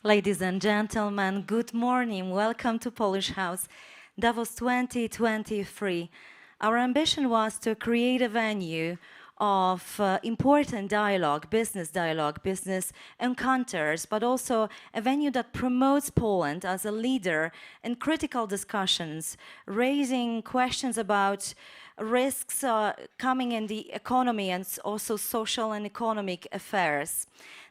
Ladies and gentlemen, good morning. Welcome to Polish House, Davos 2023. Our ambition was to create a venue of important dialogue, business encounters, but also a venue that promotes Poland as a leader in critical discussions, raising questions about risks coming in the economy and also social and economic affairs.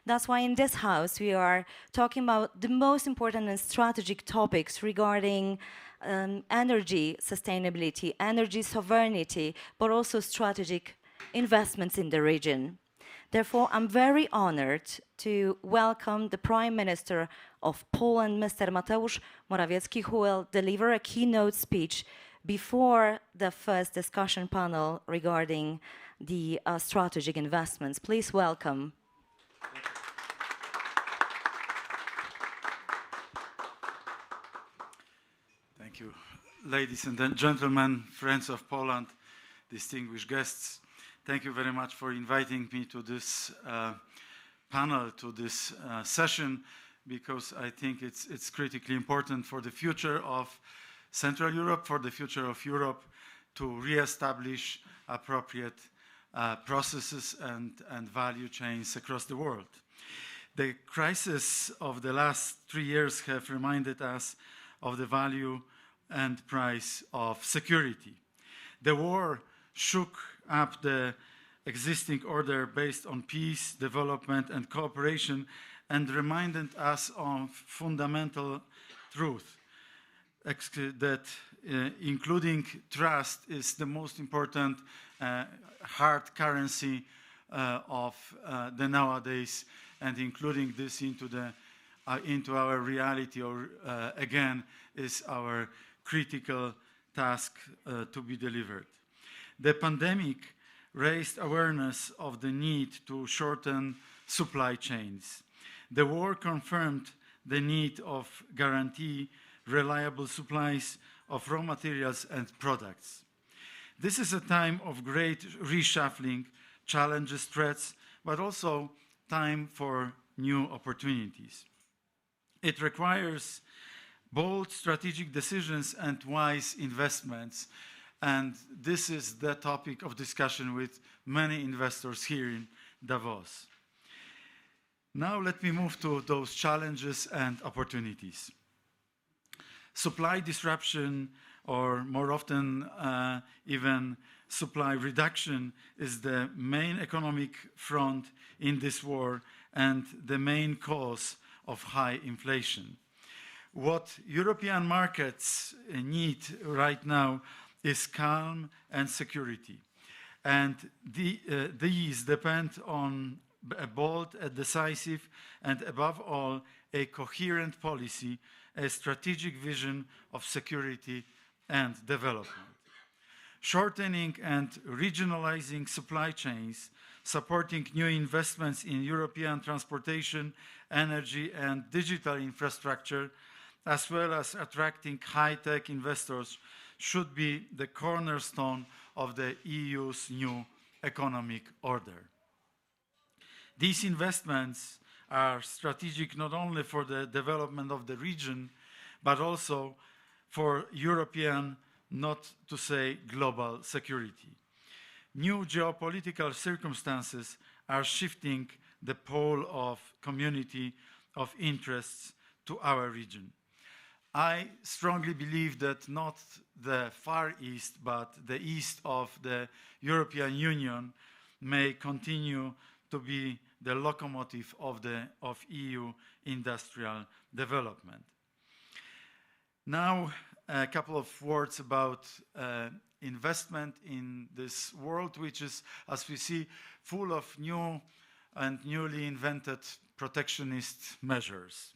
That's why in this house we are talking about the most important and strategic topics regarding energy sustainability, energy sovereignty, but also strategic investments in the region. Therefore, I'm very honored to welcome the Prime Minister of Poland, Mr. Mateusz Morawiecki, who will deliver a keynote speech before the first discussion panel regarding the strategic investments. Please welcome. Thank you. Ladies and gentlemen, friends of Poland, distinguished guests, thank you very much for inviting me to this panel, to this session, because I think it's critically important for the future of Central Europe, for the future of Europe, to re-establish appropriate processes and value chains across the world. The crisis of the last 3 years have reminded us of the value and price of security. The war shook up the existing order based on peace, development, and cooperation, and reminded us of fundamental truth that including trust is the most important hard currency of the nowadays, and including this into our reality, or again, is our critical task to be delivered. The pandemic raised awareness of the need to shorten supply chains. The war confirmed the need of guarantee reliable supplies of raw materials and products. This is a time of great reshuffling, challenges, threats, but also time for new opportunities. It requires bold strategic decisions and wise investments, and this is the topic of discussion with many investors here in Davos. Now let me move to those challenges and opportunities. Supply disruption, or more often even supply reduction, is the main economic front in this war and the main cause of high inflation. What European markets need right now is calm and security. And these depend on a bold, a decisive, and above all, a coherent policy, a strategic vision of security and development. Shortening and regionalizing supply chains, supporting new investments in European transportation, energy, and digital infrastructure, as well as attracting high-tech investors, should be the cornerstone of the EU's new economic order. These investments are strategic not only for the development of the region, but also for European, not to say global, security. New geopolitical circumstances are shifting the pole of community of interests to our region. I strongly believe that not the Far East, but the east of the European Union may continue to be the locomotive of EU industrial development. Now, a couple of words about investment in this world, which is, as we see, full of new and newly invented protectionist measures.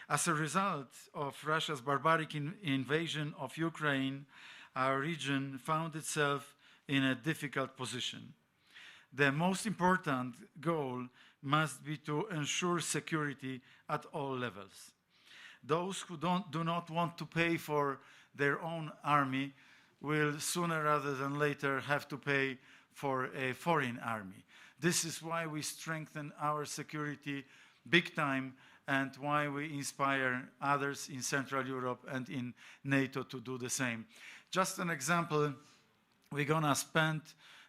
As a result of Russia's barbaric invasion of Ukraine, our region found itself in a difficult position. The most important goal must be to ensure security at all levels. Those who do not want to pay for their own army will sooner rather than later have to pay for a foreign army. This is why we strengthen our security big time and why we inspire others in Central Europe and in NATO to do the same. Just an example, we're going to spend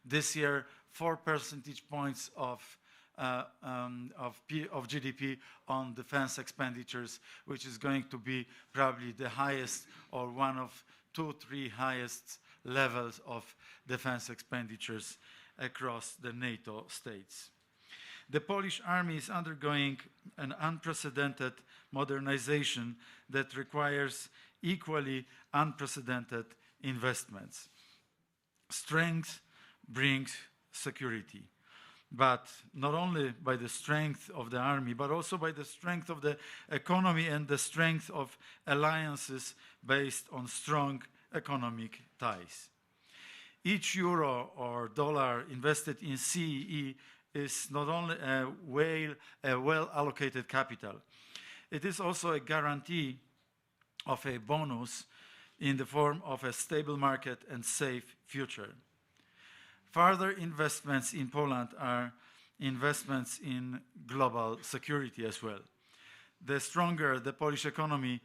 this year 4 percentage points of GDP on defense expenditures, which is going to be probably the highest or one of 2-3 highest levels of defense expenditures across the NATO states. The Polish army is undergoing an unprecedented modernization that requires equally unprecedented investments. Strength brings security, but not only by the strength of the army, but also by the strength of the economy and the strength of alliances based on strong economic ties. Each euro or dollar invested in CEE is not only a well-allocated capital, it is also a guarantee of a bonus in the form of a stable market and safe future. Further investments in Poland are investments in global security as well. The stronger the Polish economy,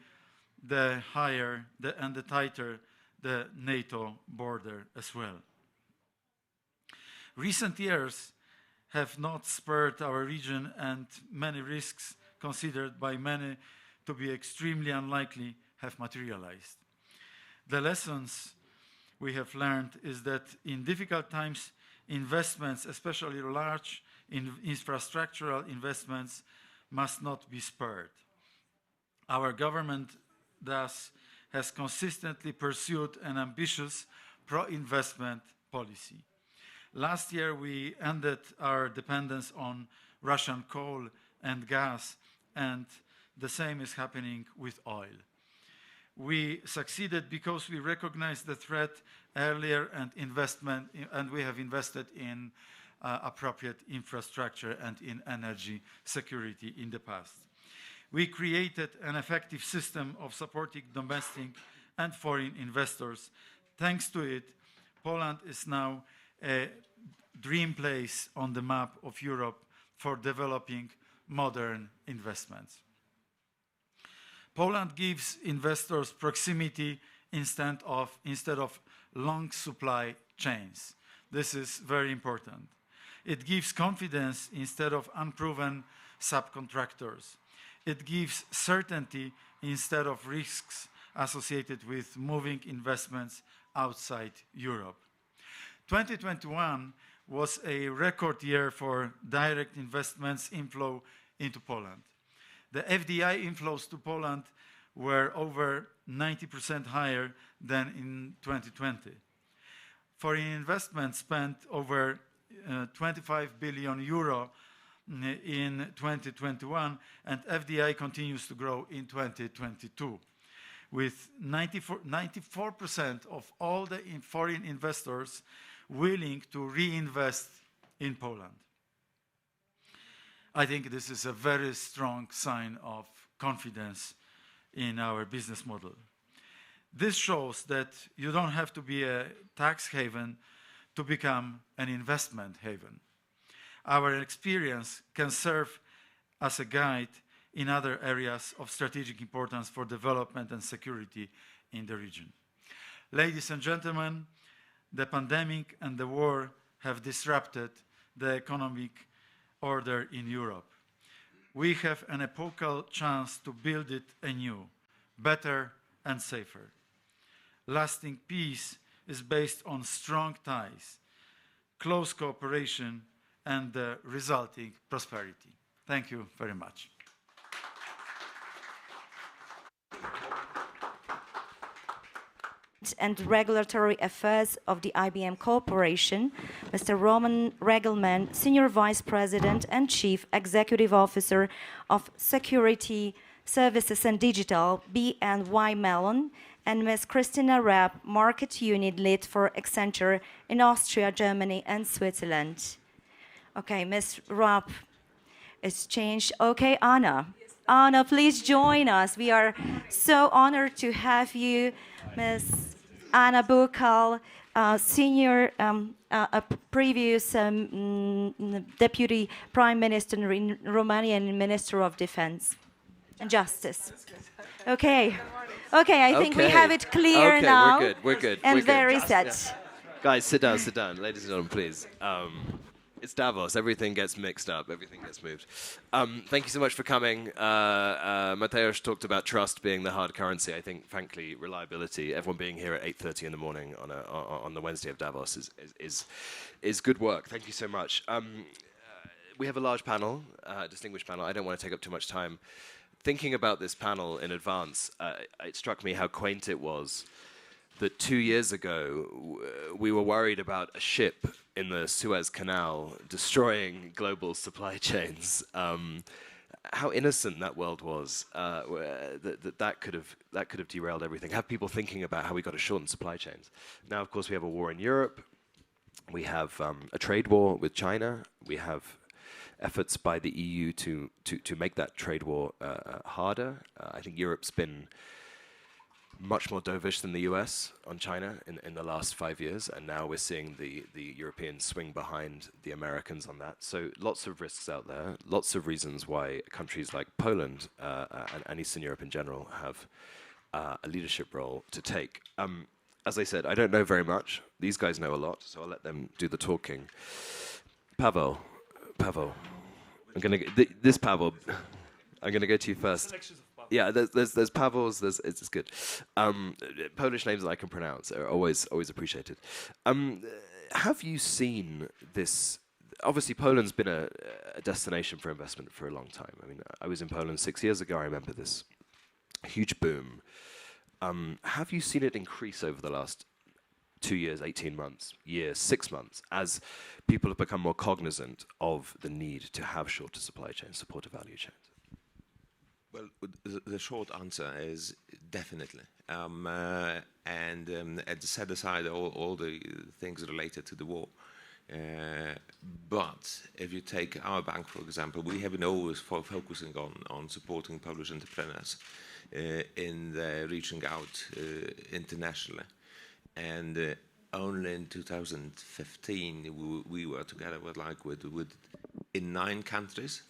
the higher and the tighter the NATO border as well. Recent years have not spared our region, and many risks considered by many to be extremely unlikely have materialized. The lessons we have learned is that in difficult times, investments, especially large infrastructural investments, must not be spared. Our government thus has consistently pursued an ambitious pro-investment policy. Last year, we ended our dependence on Russian coal and gas, and the same is happening with oil. We succeeded because we recognized the threat earlier and we have invested in appropriate infrastructure and in energy security in the past. We created an effective system of supporting domestic and foreign investors. Thanks to it, Poland is now a dream place on the map of Europe for developing modern investments. Poland gives investors proximity instead of long supply chains. This is very important. It gives confidence instead of unproven subcontractors. It gives certainty instead of risks associated with moving investments outside Europe. 2021 was a record year for direct investments inflow into Poland. The FDI inflows to Poland were over 90% higher than in 2020. Foreign investment spent over 25 billion euro in 2021, and FDI continues to grow in 2022, with 94% of all the foreign investors willing to reinvest in Poland. I think this is a very strong sign of confidence in our business model. This shows that you don't have to be a tax haven to become an investment haven. Our experience can serve as a guide in other areas of strategic importance for development and security in the region. Ladies and gentlemen, the pandemic and the war have disrupted the economic order in Europe. We have an epochal chance to build it anew, better and safer. Lasting peace is based on strong ties, close cooperation, and the resulting prosperity. Thank you very much. And Regulatory Affairs of the IBM Corporation, Mr. Roman Regelman, Senior Vice President and Chief Executive Officer of Security Services and Digital, BNY Mellon, and Ms. Christina Rapp, Market Unit Lead for Accenture in Austria, Germany, and Switzerland. Okay, Ms. Rapp is changed. Okay, Anna. Yes. Anna, please join us. We are so honored to have you, Ms. Anna Bukal, senior, previous Deputy Prime Minister in Romania and Minister of Defense. and justice. Okay. Okay, I think we Okay. have it clear Okay, now. we're good. We're good. And We're good. very set. Guys, sit down, sit down. Ladies and gentlemen, please. It's Davos. Everything gets mixed up. Everything gets moved. Thank you so much for coming. Mateusz talked about trust being the hard currency. I think, frankly, reliability, everyone being here at 8:30 in the morning on the Wednesday of Davos is good work. Thank you so much. We have a large panel, distinguished panel. I don't want to take up too much time. Thinking about this panel in advance, it struck me how quaint it was that 2 years ago we were worried about a ship in the Suez Canal destroying global supply chains. How innocent that world was. That could have derailed everything. Have people thinking about how we got to shorten supply chains. Now, of course, we have a war in Europe. We have a trade war with China. We have efforts by the EU to make that trade war harder. I think Europe's been much more dovish than the US on China in the last 5 years, and now we're seeing the Europeans swing behind the Americans on that. So lots of risks out there, lots of reasons why countries like Poland and Eastern Europe in general have a leadership role to take. As I said, I don't know very much. These guys know a lot, so I'll let them do the talking. Pavel, I'm gonna this Pavel. I'm gonna go to you first. Yeah, there's Pavels. It's good. Polish names that I can pronounce are always appreciated. Have you seen this? Obviously, Poland's been a destination for investment for a long time. I mean, I was in Poland 6 years ago. I remember this huge boom. Have you seen it increase over the last 2 years, 18 months, years, 6 months, as people have become more cognizant of the need to have shorter supply chains, supportive value chains? Well, the short answer is definitely. And set aside all the things related to the war. But if you take our bank, for example, we have been always focusing on supporting Polish entrepreneurs in reaching out internationally. And only in 2015 we were together with in 9 countries,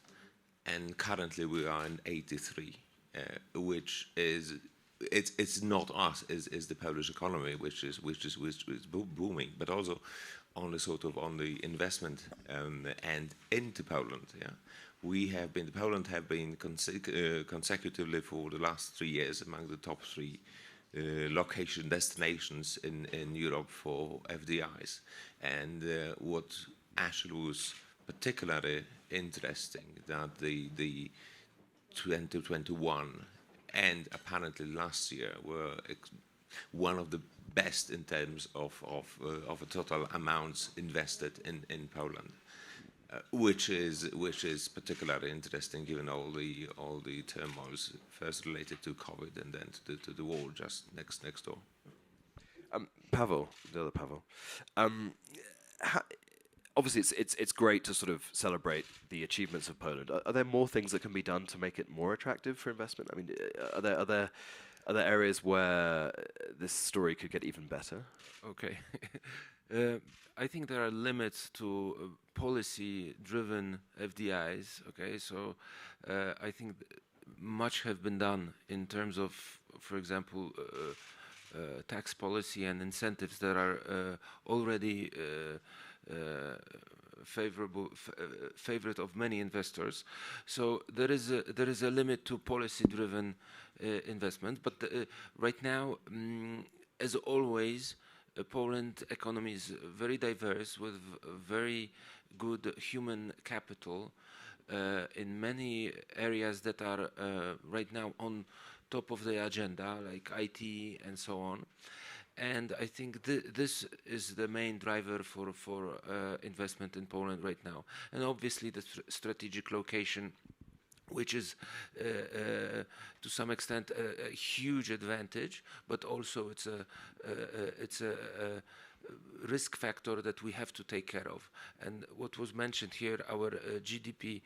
and currently we are in 83, which is it's not us, is the Polish economy which is booming, but also on the investment and into Poland. Yeah, Poland have been consecutively for the last 3 years among the top 3 location destinations in Europe for FDIs. And what actually was particularly interesting that the 2021 and apparently last year were one of the best in terms of a total amounts invested in Poland, which is particularly interesting given all the turmoils first related to COVID and then to the war just next door. Pavel, the other Pavel. Obviously, it's great to sort of celebrate the achievements of Poland. Are there more things that can be done to make it more attractive for investment? I mean, are there areas where this story could get even better? Okay. I think there are limits to policy-driven FDIs. Okay, so I think much have been done in terms of, for example, tax policy and incentives that are already favorite of many investors. So there is a limit to policy-driven investment. But right now, as always, Poland economy is very diverse with very good human capital in many areas that are right now on top of the agenda, like IT and so on. And I think this is the main driver for investment in Poland right now. And obviously the strategic location, which is to some extent a huge advantage, but also it's a risk factor that we have to take care of. And what was mentioned here, our GDP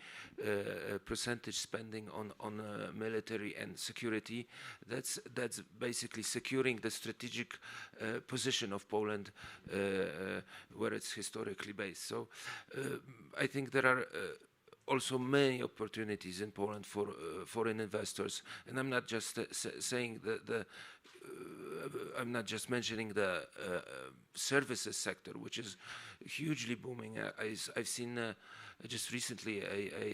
percentage spending on military and security, that's basically securing the strategic position of Poland where it's historically based. So I think there are also many opportunities in Poland for foreign investors. And I'm not just saying I'm not just mentioning the services sector, which is hugely booming. I've seen just recently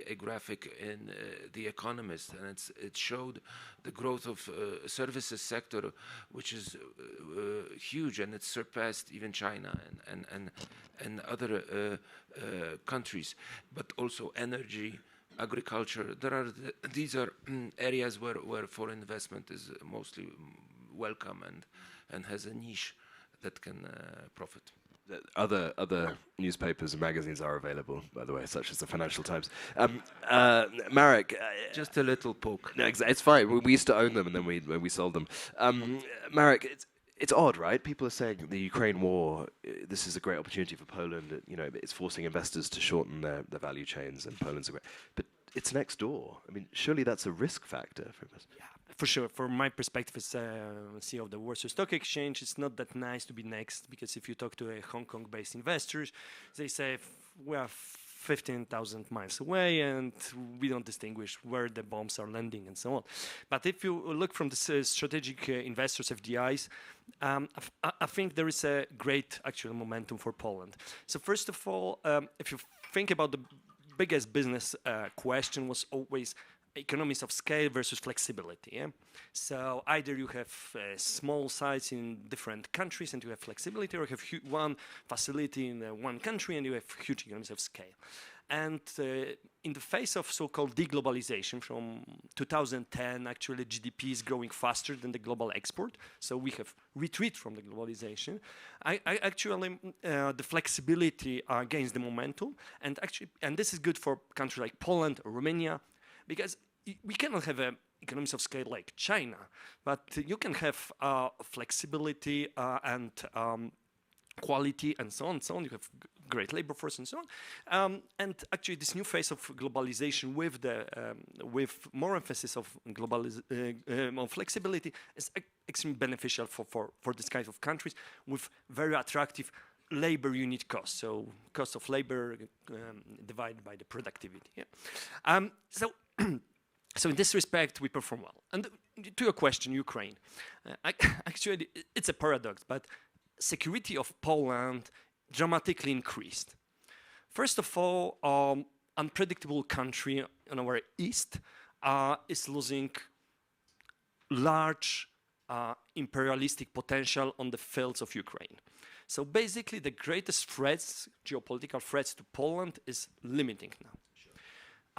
a graphic in The Economist, and it showed the growth of services sector, which is huge, and it's surpassed even China and other countries, but also energy, agriculture. These are areas where foreign investment is mostly welcome and has a niche that can profit. Other newspapers and magazines are available, by the way, such as the Financial Times. Marek, Just a little poke. no, it's fine. We used to own them, and then we sold them. Marek, it's odd, right? People are saying the Ukraine war, this is a great opportunity for Poland. You know, it's forcing investors to shorten their value chains, and Poland's a great. But it's next door. I mean, surely that's a risk factor for investors. Yeah, for sure. From my perspective as CEO of the Warsaw Stock Exchange, it's not that nice to be next, because if you talk to a Hong Kong-based investors, they say we are 15,000 miles away and we don't distinguish where the bombs are landing and so on. But if you look from the strategic investors, FDIs, I think there is a great actual momentum for Poland. So first of all, if you think about the biggest business question was always economies of scale versus flexibility. Yeah? So either you have small sites in different countries and you have flexibility, or you have one facility in one country and you have huge economies of scale. And in the face of so-called deglobalization from 2010, actually GDP is growing faster than the global export. So we have retreat from the globalization. I actually, the flexibility gains the momentum. And this is good for countries like Poland or Romania, because we cannot have economies of scale like China, but you can have flexibility and quality and so on. You have great labor force and so on. And actually, this new phase of globalization with more emphasis on flexibility is extremely beneficial for this kind of countries with very attractive labor unit cost. So cost of labor divided by the productivity. Yeah. So in this respect, we perform well. And to your question, Ukraine, actually, it's a paradox, but security of Poland dramatically increased. First of all, unpredictable country on our east is losing large imperialistic potential on the fields of Ukraine. So basically, the greatest threats, geopolitical threats to Poland is limiting now.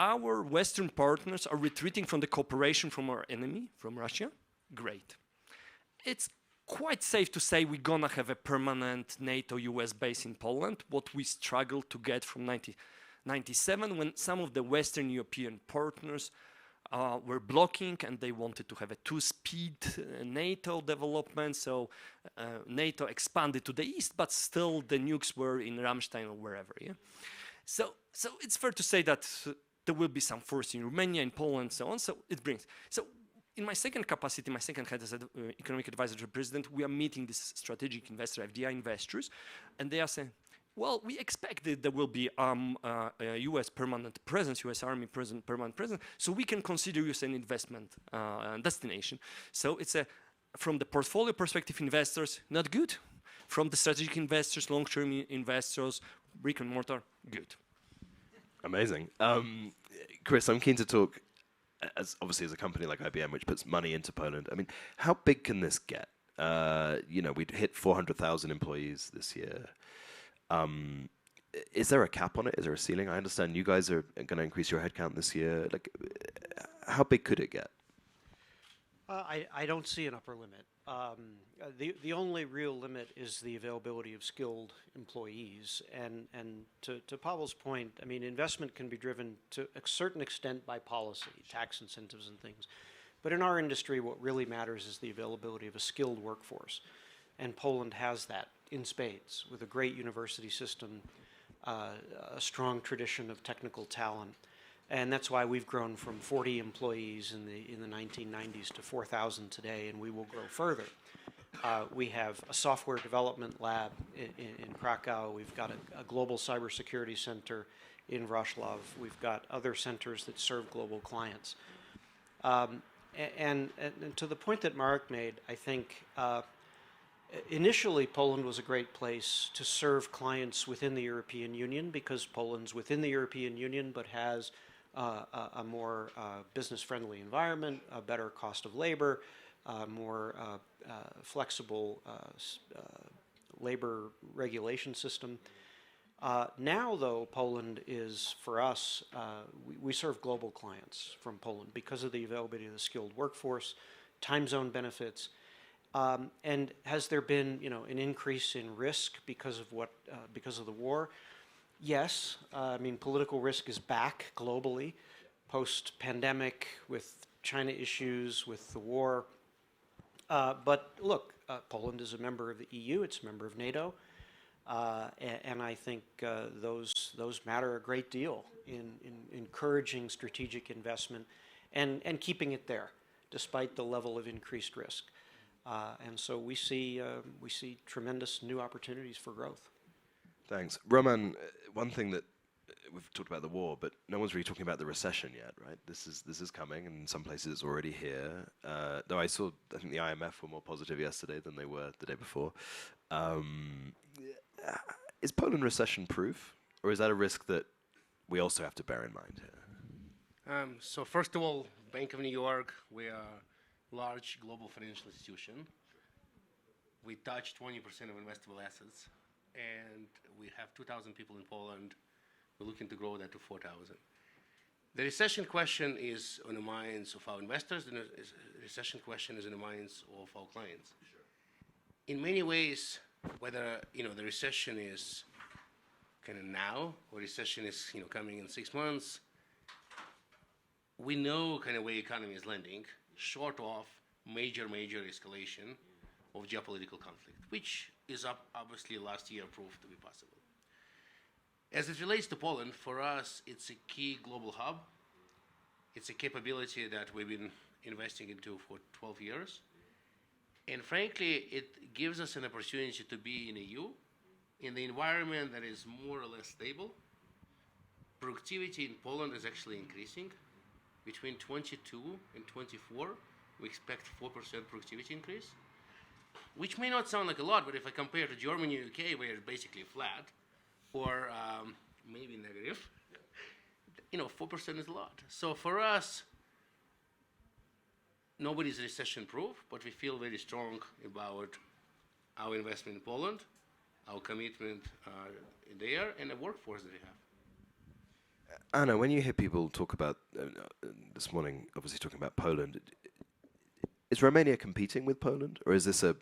Our Western partners are retreating from the cooperation from our enemy, from Russia. Great. It's quite safe to say we're gonna have a permanent NATO-US base in Poland, what we struggled to get from 1997, when some of the Western European partners were blocking and they wanted to have a two-speed NATO development. So NATO expanded to the east, but still the nukes were in Ramstein or wherever. Yeah? So it's fair to say that there will be some force in Romania, in Poland, so on. So it brings. So in my second capacity, my second head as an economic advisor to the president, we are meeting these strategic investor, FDI investors, and they are saying, well, we expect that there will be a U.S. permanent presence, U.S. Army permanent presence, so we can consider you as an investment destination. So it's from the portfolio perspective, investors, not good. From the strategic investors, long-term investors, brick and mortar, good. Amazing. Chris, I'm keen to talk, obviously as a company like IBM, which puts money into Poland. I mean, how big can this get? We'd hit 400,000 employees this year. Is there a cap on it? Is there a ceiling? I understand you guys are going to increase your headcount this year. Like, how big could it get? I don't see an upper limit. The only real limit is the availability of skilled employees. And to Pavel's point, I mean, investment can be driven to a certain extent by policy, tax incentives and things. But in our industry, what really matters is the availability of a skilled workforce. And Poland has that in spades, with a great university system, a strong tradition of technical talent. And that's why we've grown from 40 employees in the 1990s to 4,000 today, and we will grow further. We have a software development lab in Krakow. We've got a global cybersecurity center in Wrocław. We've got other centers that serve global clients. And to the point that Marek made, I think initially Poland was a great place to serve clients within the European Union because Poland's within the European Union but has a more business-friendly environment, a better cost of labor, more flexible labor regulation system. Now, though, Poland is, for us, we serve global clients from Poland because of the availability of the skilled workforce, time zone benefits, and has there been, an increase in risk because of the war? Yes. I mean, political risk is back globally, post-pandemic, with China issues, with the war. But look, Poland is a member of the EU. It's a member of NATO. And I think those matter a great deal in encouraging strategic investment and keeping it there, despite the level of increased risk. And so we see tremendous new opportunities for growth. Thanks. Roman, one thing that we've talked about the war, but no one's really talking about the recession yet, right? This is coming, and in some places it's already here. Though I think the IMF were more positive yesterday than they were the day before. Is Poland recession-proof, or is that a risk that we also have to bear in mind here? So first of all, Bank of New York, we are a large global financial institution. We touch 20% of investable assets, and we have 2,000 people in Poland. We're looking to grow that to 4,000. The recession question is on the minds of our investors, and the recession question is in the minds of our clients. Sure. In many ways, whether the recession is kind of now or recession is coming in 6 months, we know kind of where the economy is landing, short of major escalation of geopolitical conflict, which is obviously last year proved to be possible. As it relates to Poland, for us, it's a key global hub. It's a capability that we've been investing into for 12 years. And frankly, it gives us an opportunity to be in EU, in the environment that is more or less stable. Productivity in Poland is actually increasing. Between 22 and 24, we expect 4% productivity increase, which may not sound like a lot, but if I compare to Germany and UK, where it's basically flat, or maybe negative, 4% is a lot. So for us, nobody's recession-proof, but we feel very strong about our investment in Poland, our commitment there, and the workforce that we have. Anna, when you hear people talk about, this morning, obviously talking about Poland, is Romania competing with Poland, or is this a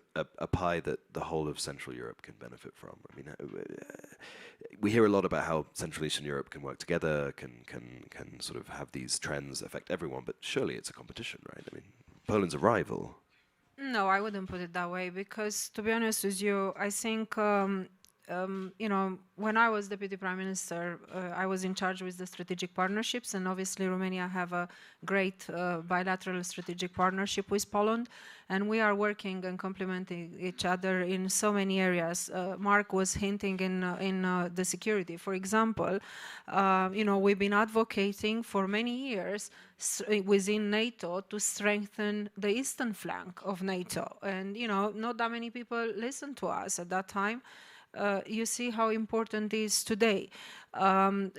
pie that the whole of Central Europe can benefit from? I mean, we hear a lot about how Central Eastern Europe can work together, can sort of have these trends affect everyone, but surely it's a competition, right? I mean, Poland's a rival. No, I wouldn't put it that way, because to be honest with you, I think when I was Deputy Prime Minister, I was in charge with the strategic partnerships, and obviously Romania have a great bilateral strategic partnership with Poland, and we are working and complementing each other in so many areas. Mark was hinting in the security. For example, we've been advocating for many years within NATO to strengthen the eastern flank of NATO, and not that many people listened to us at that time. You see how important it is today.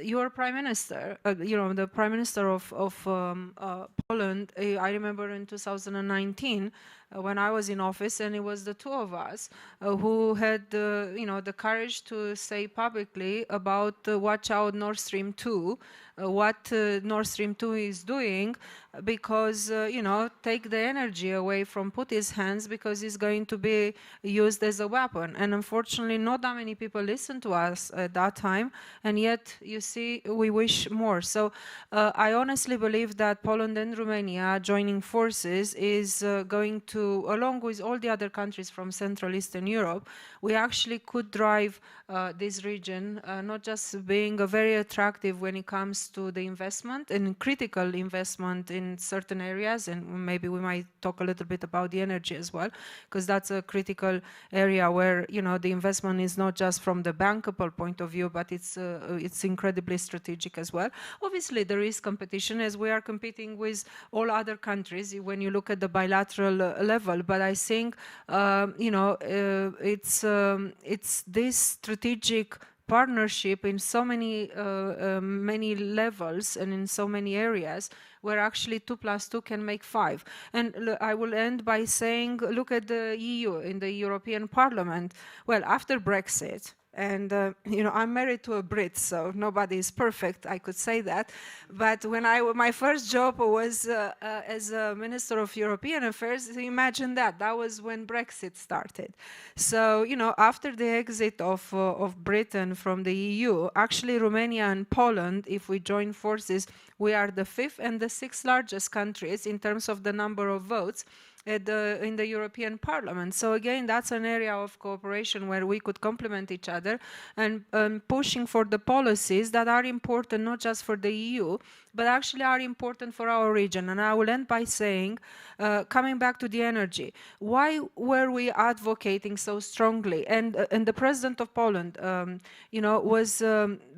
Your prime minister, the prime minister of Poland, I remember in 2019 when I was in office, and it was the two of us who had the courage to say publicly about watch out Nord Stream 2, what Nord Stream 2 is doing, because take the energy away from Putin's hands, because it's going to be used as a weapon. And unfortunately, not that many people listened to us at that time, and yet you see we wish more. So I honestly believe that Poland and Romania joining forces is going to, along with all the other countries from Central Eastern Europe, we actually could drive this region, not just being very attractive when it comes to the investment and critical investment in certain areas, and maybe we might talk a little bit about the energy as well, because that's a critical area where the investment is It's not just from the bankable point of view, but it's incredibly strategic as well. Obviously, there is competition as we are competing with all other countries when you look at the bilateral level. But I think, it's this strategic partnership in so many many levels and in so many areas where actually 2 + 2 can make 5. And I will end by saying, look at the EU in the European Parliament. Well, after Brexit, and I'm married to a Brit, so nobody is perfect, I could say that. But when my first job was as a Minister of European Affairs, imagine that. That was when Brexit started. So, after the exit of Britain from the EU, actually Romania and Poland, if we join forces, we are the 5th and the 6th largest countries in terms of the number of votes in the European Parliament. So again, that's an area of cooperation where we could complement each other and pushing for the policies that are important not just for the EU, but actually are important for our region. And I will end by saying, coming back to the energy, why were we advocating so strongly? And the President of Poland, was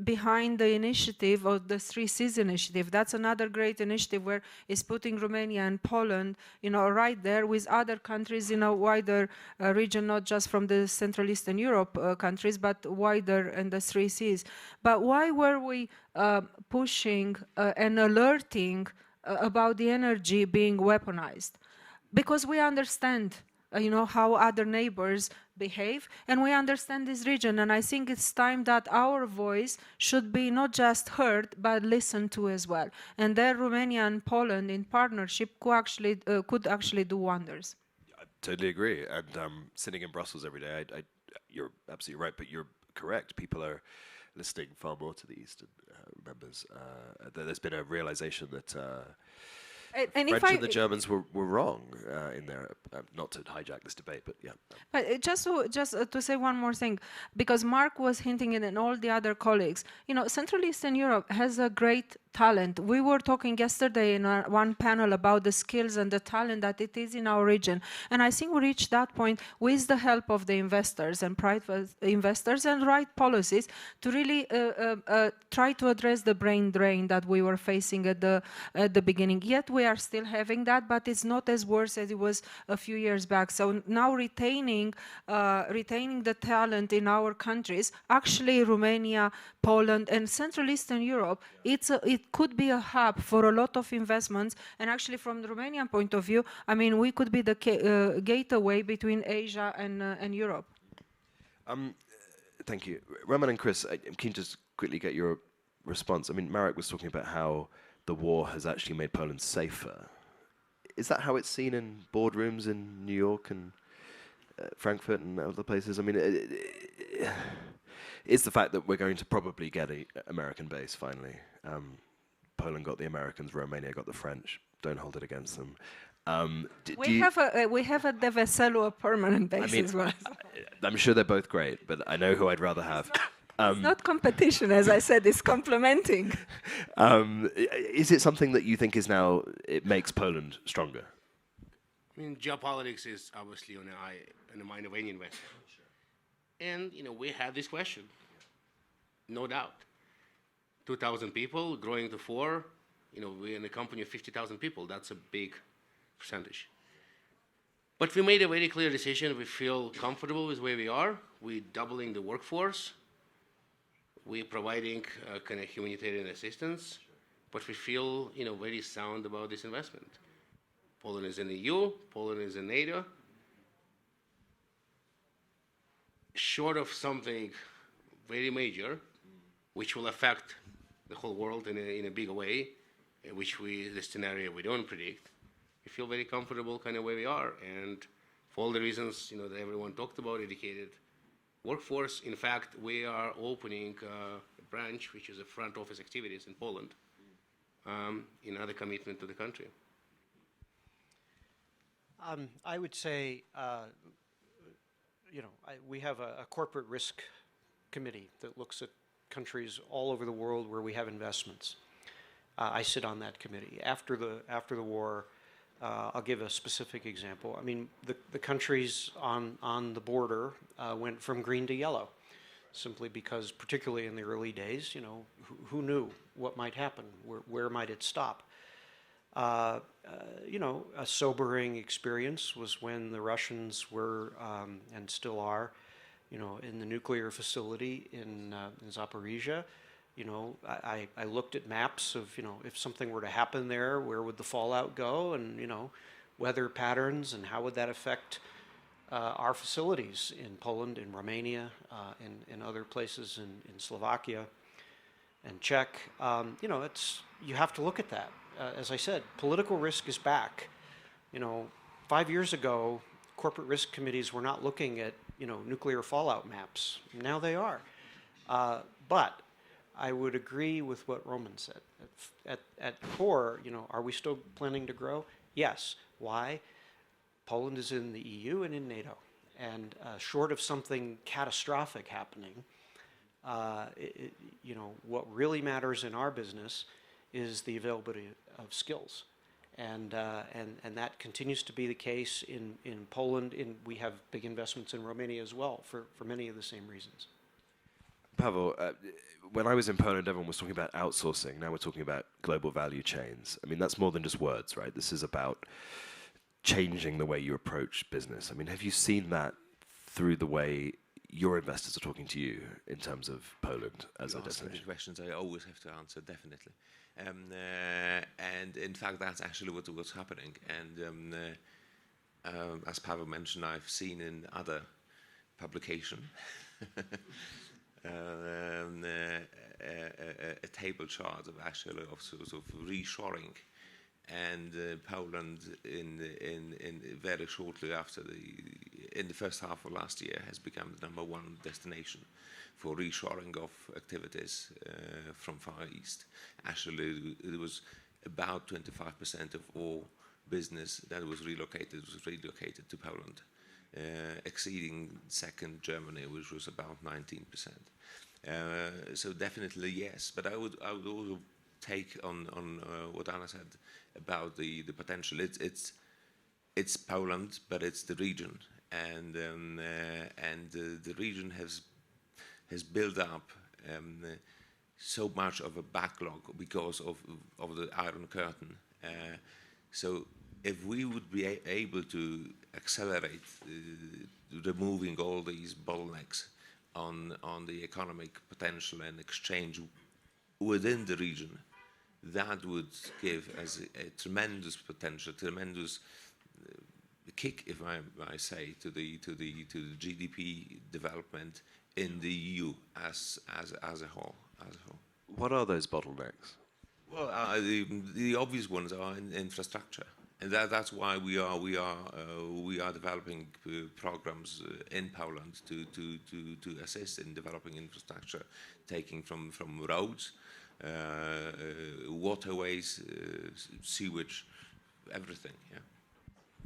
behind the initiative of the 3 Seas initiative. That's another great initiative where it's putting Romania and Poland, right there with other countries in a wider region, not just from the Central Eastern Europe countries, but wider in the 3 Seas. But why were we pushing and alerting about the energy being weaponized? Because we understand how other neighbors behave, and we understand this region, and I think it's time that our voice should be not just heard but listened to as well. And there Romania and Poland in partnership could actually do wonders. I totally agree. And sitting in Brussels every day, you're absolutely right, but you're correct. People are listening far more to the Eastern members. There's been a realization that French and the Germans were wrong in their, not to hijack this debate, but yeah. But just to say one more thing, because Mark was hinting it and all the other colleagues, Central Eastern Europe has a great talent. We were talking yesterday in one panel about the skills and the talent that it is in our region. And I think we reached that point with the help of the investors and private investors and right policies to really try to address the brain drain that we were facing at the beginning. Yet we are still having that, but it's not as worse as it was a few years back. So now retaining the talent in our countries, actually Romania, Poland, and Central Eastern Europe, it could be a hub for a lot of investments. And actually, from the Romanian point of view, I mean, we could be the gateway between Asia and Europe. Thank you. Roman and Chris, I'm keen to just quickly get your response. I mean, Marek was talking about how the war has actually made Poland safer. Is that how it's seen in boardrooms in New York and Frankfurt and other places? I mean, is the fact that we're going to probably get an American base finally. Poland got the Americans, Romania got the French. Don't hold it against them. We have a De Veselu, a permanent base as well. I'm sure they're both great, but I know who I'd rather have. It's not competition, as I said, it's complementing. Is it something that you think it makes Poland stronger? I mean, geopolitics is obviously on the mind of any investor. And, we had this question, no doubt. 2,000 people growing to 4, we're in a company of 50,000 people. That's a big percentage. But we made a very clear decision. We feel comfortable with where we are. We're doubling the workforce. We're providing kind of humanitarian assistance. But we feel, very sound about this investment. Poland is in the EU. Poland is in NATO. Short of something very major, which will affect the whole world in a big way, the scenario we don't predict, we feel very comfortable kind of where we are. And for all the reasons, that everyone talked about, educated workforce. In fact, we are opening a branch, which is a front office activities in Poland, in other commitment to the country. I would say, we have a corporate risk committee that looks at countries all over the world where we have investments. I sit on that committee. After the war, I'll give a specific example. I mean, the countries on the border went from green to yellow. simply because, particularly in the early days, you know, who knew what might happen, where might it stop? You know, a sobering experience was when the Russians were, and still are, you know, in the nuclear facility in Zaporizhia. You know, I looked at maps of, you know, if something were to happen there, where would the fallout go, and, you know, weather patterns, and how would that affect our facilities in Poland, in Romania, in other places in Slovakia and Czech. You know, you have to look at that. As I said, political risk is back. You know, 5 years ago, corporate risk committees were not looking at, you know, nuclear fallout maps. Now they are. But I would agree with what Roman said. At core, you know, are we still planning to grow? Yes. Why? Poland is in the EU and in NATO. And short of something catastrophic happening, you know, what really matters in our business is the availability of skills. And that continues to be the case in Poland. We have big investments in Romania as well for many of the same reasons. Pavel, when I was in Poland, everyone was talking about outsourcing. Now we're talking about global value chains. I mean, that's more than just words, right? This is about changing the way you approach business. I mean, have you seen that through the way your investors are talking to you in terms of Poland as a destination? Questions I always have to answer, definitely. And in fact, that's actually what's happening. And as Pavel mentioned, I've seen in other publication a table chart of actually of sort of reshoring, and Poland in very shortly after in the first half of last year has become the #1 destination for reshoring of activities from Far East. Actually, it was about 25% of all business that was relocated to Poland, exceeding second Germany, which was about 19%. So definitely yes, but I would also take on what Anna said about the potential. It's Poland, but it's the region, and the region has built up so much of a backlog because of the Iron Curtain. So if we would be able to accelerate removing all these bottlenecks on the economic potential and exchange within the region, that would give us a tremendous potential, tremendous kick, if I say, to the GDP development in the EU as a whole. What are those bottlenecks? Well, the obvious ones are in infrastructure, and that's why we are developing programs in Poland to assist in developing infrastructure, taking from roads, waterways, sewage, everything. Yeah.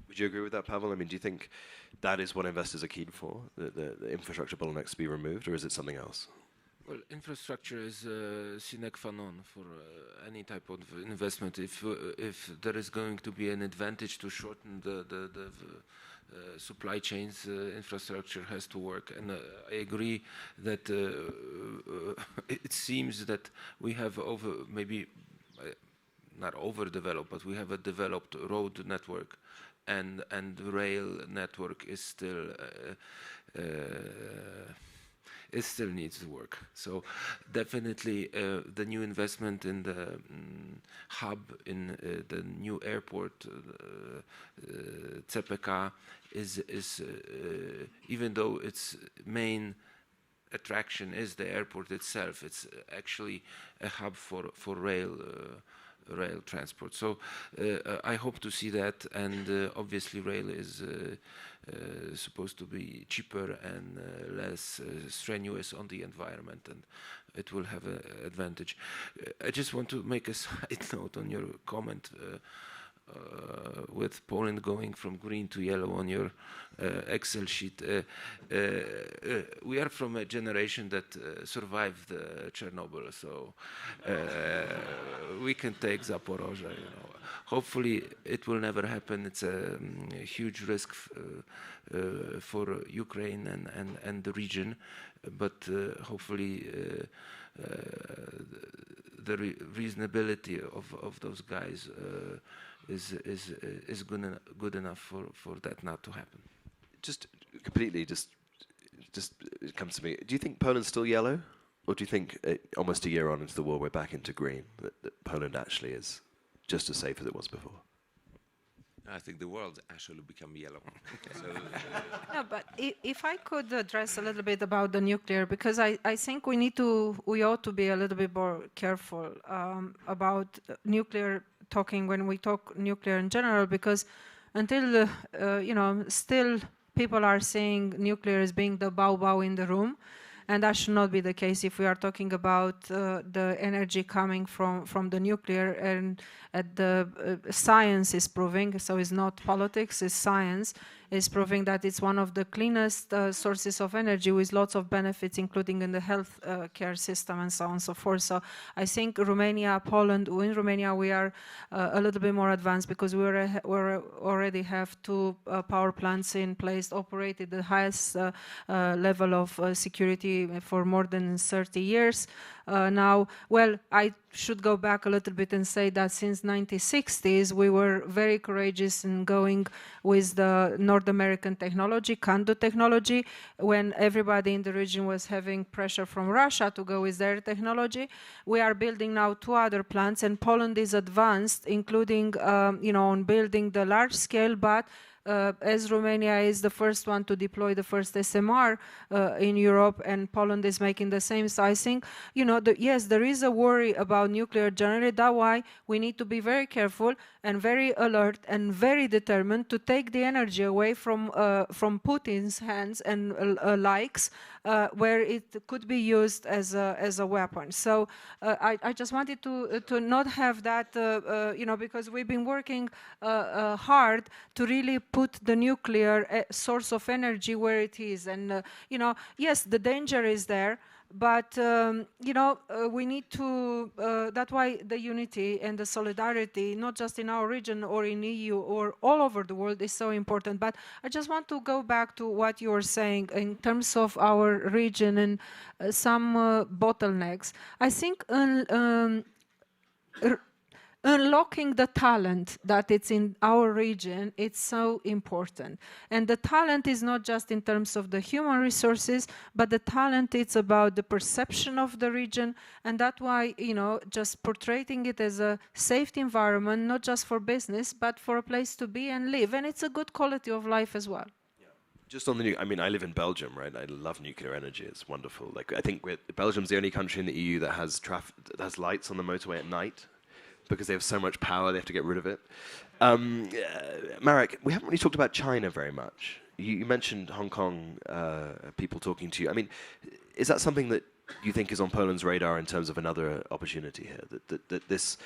Would you agree with that, Pavel? I mean, do you think that is what investors are keen for, the infrastructure bottlenecks to be removed, or is it something else? Well, infrastructure is sine qua non for any type of investment. If there is going to be an advantage to shorten the supply chains, infrastructure has to work. And I agree that it seems that we have not overdeveloped, but we have a developed road network, and rail network is still. It still needs to work. So definitely the new investment in the hub, in the new airport, CPK, is even though its main attraction is the airport itself, it's actually a hub for rail transport. So I hope to see that, and obviously rail is supposed to be cheaper and less strenuous on the environment, and it will have an advantage. I just want to make a side note on your comment with Poland going from green to yellow on your Excel sheet. We are from a generation that survived Chernobyl, so we can take Zaporozhye. You know. Hopefully, it will never happen. It's a huge risk for Ukraine and the region, but hopefully the reasonability of those guys is good enough for that not to happen. Just completely, just it comes to me. Do you think Poland's still yellow, or do you think almost a year on into the war we're back into green? That Poland actually is just as safe as it was before? I think the world actually become yellow. So, No, but if I could address a little bit about the nuclear, because I think we ought to be a little bit more careful about nuclear talking when we talk nuclear in general, because until still people are saying nuclear as being the bow in the room. And that should not be the case if we are talking about the energy coming from the nuclear, and the science is proving, so it's not politics, it's science, is proving that it's one of the cleanest sources of energy with lots of benefits, including in the health care system and so on and so forth. So I think Romania, Poland, in Romania we are a little bit more advanced because we already have 2 power plants in place, operated the highest level of security for more than 30 years. Now, well, I should go back a little bit and say that since 1960s we were very courageous in going with the North American technology, CANDU technology, when everybody in the region was having pressure from Russia to go with their technology. We are building now 2 other plants, and Poland is advanced, including on building the large scale, but as Romania is the first one to deploy the first SMR in Europe, and Poland is making the same. So I think, yes, there is a worry about nuclear generally. That's why we need to be very careful and very alert and very determined to take the energy away from Putin's hands and likes, where it could be used as a weapon. So I just wanted to not have that, because we've been working hard to really put the nuclear source of energy where it is. And, yes, the danger is there, but, we need to, that's why the unity and the solidarity, not just in our region or in EU or all over the world, is so important. But I just want to go back to what you were saying in terms of our region and some bottlenecks. I think unlocking the talent that it's in our region, it's so important. And the talent is not just in terms of the human resources, but the talent, it's about the perception of the region. And that's why, just portraying it as a safe environment, not just for business, but for a place to be and live. And it's a good quality of life as well. Just on the I mean, I live in Belgium, right? I love nuclear energy. It's wonderful. Like, I think Belgium's the only country in the EU that has lights on the motorway at night, because they have so much power, they have to get rid of it. Marek, we haven't really talked about China very much. You mentioned Hong Kong, people talking to you. I mean, is that something that you think is on Poland's radar in terms of another opportunity here? That this,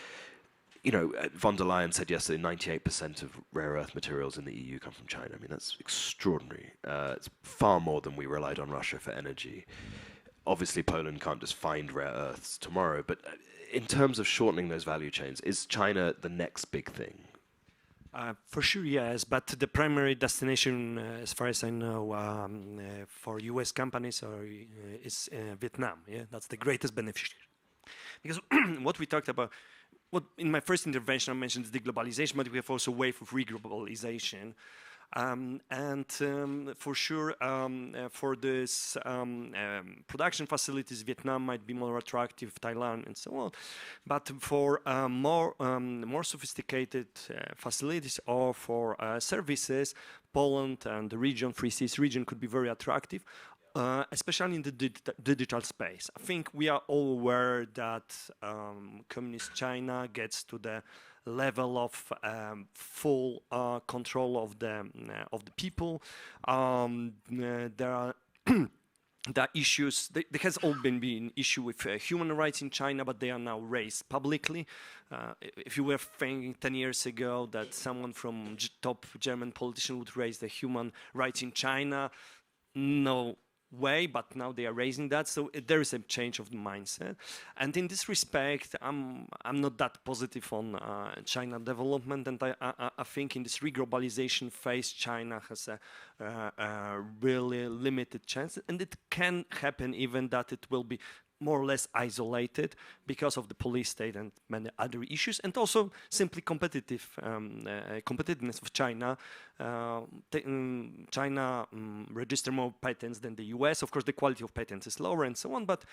von der Leyen said yesterday 98% of rare earth materials in the EU come from China. I mean, that's extraordinary. It's far more than we relied on Russia for energy. Obviously, Poland can't just find rare earths tomorrow, but in terms of shortening those value chains, is China the next big thing? For sure, yes, but the primary destination, as far as I know, for US companies is Vietnam. Yeah, that's the greatest beneficiary. Because what we talked about, in my first intervention I mentioned the deglobalization, but we have also a wave of reglobalization. For sure, for this production facilities, Vietnam might be more attractive, Thailand, and so on. But for more sophisticated facilities or for services, Poland and the region, Free Seas region, could be very attractive. Especially in the digital space. I think we are all aware that communist China gets to the level of full control of the people. There are the issues, there has all been issue with human rights in China, but they are now raised publicly. If you were thinking 10 years ago that someone from top German politician would raise the human rights in China, no way, but now they are raising that, so there is a change of the mindset. And in this respect, I'm not that positive on China development, and I think in this reglobalization phase, China has a really limited chance, and it can happen even that it will be more or less isolated because of the police state and many other issues, and also simply competitiveness of China. China register more patents than the US. Of course, the quality of patents is lower and so on, but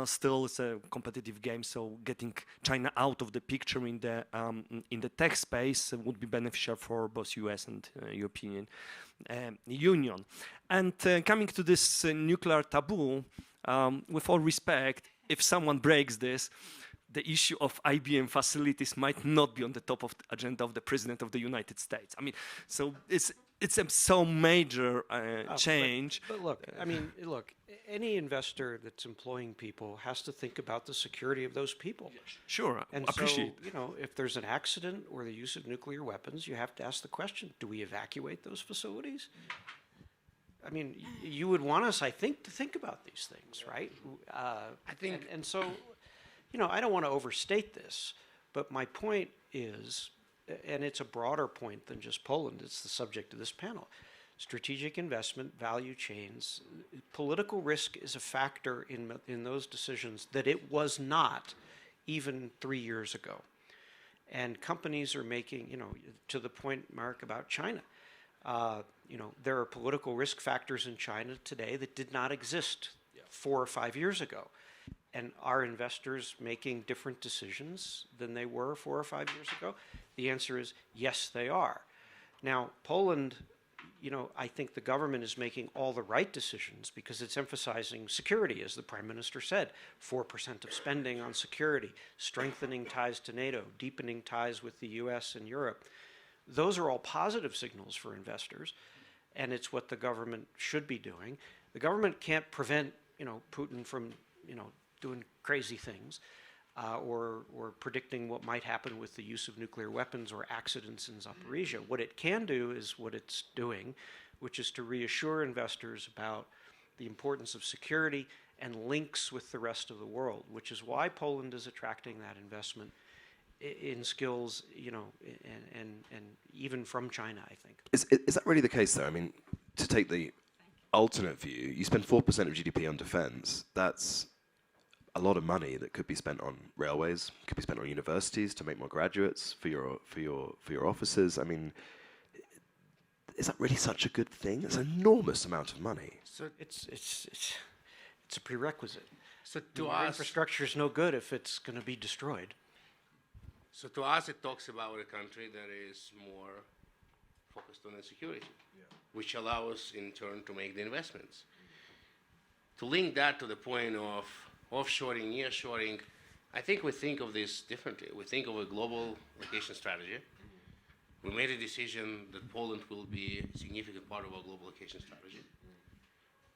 still it's a competitive game. So getting China out of the picture in the tech space would be beneficial for both US and European Union. And coming to this nuclear taboo, with all respect, if someone breaks this, the issue of IBM facilities might not be on the top of the agenda of the President of the United States. I mean, so it's a so major change. But look, I mean, look, any investor that's employing people has to think about the security of those people. Sure, And appreciate. so, you know, if there's an accident or the use of nuclear weapons, you have to ask the question, do we evacuate those facilities? I mean, you would want us, I think, to think about these things, right? I think, and so, you know, I don't want to overstate this, but my point is, and it's a broader point than just Poland, it's the subject of this panel, strategic investment, value chains, political risk is a factor in those decisions that it was not even 3 years ago. And companies are making, you know, to the point, Mark, about China, you know, there are political risk factors in China today that did not exist 4 or 5 years ago. And are investors making different decisions than they were 4 or 5 years ago? The answer is yes, they are. Now, Poland, you know, I think the government is making all the right decisions because it's emphasizing security, as the Prime Minister said, 4% of spending on security, strengthening ties to NATO, deepening ties with the US and Europe. Those are all positive signals for investors, and it's what the government should be doing. The government can't prevent, you know, Putin from, you know, doing crazy things or predicting what might happen with the use of nuclear weapons or accidents in Zaporizhia. What it can do is what it's doing, which is to reassure investors about the importance of security and links with the rest of the world, which is why Poland is attracting that investment in skills, you know, and even from China, I think. Is that really the case, though? I mean, to take the alternate view, you spend 4% of GDP on defense. That's a lot of money that could be spent on railways, could be spent on universities to make more graduates for your officers. I mean, is that really such a good thing? It's an enormous amount of money. So it's a prerequisite. so The to us, infrastructure is no good if it's going to be destroyed. so to us, it talks about a country that is more focused on the security, which allows in turn to make the investments. To link that to the point of offshoring, nearshoring, I think we think of this differently. We think of a global location strategy. We made a decision that Poland will be a significant part of our global location strategy.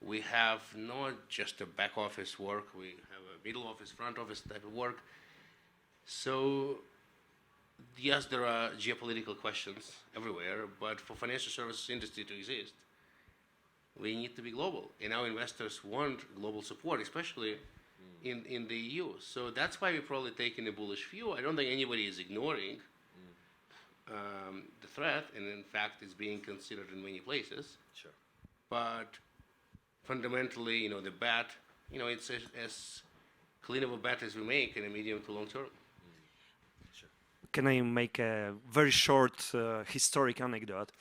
We have not just a back office work, we have a middle office, front office type of work. So yes, there are geopolitical questions everywhere, but for financial services industry to exist, we need to be global. And our investors want global support, especially in the EU. So that's why we're probably taking a bullish view. I don't think anybody is ignoring the threat, and in fact, it's being considered in many places. Sure. But fundamentally, you know, the bet, you know, it's as clean of a bet as we make in a medium to long term. Can I make a very short historic anecdote?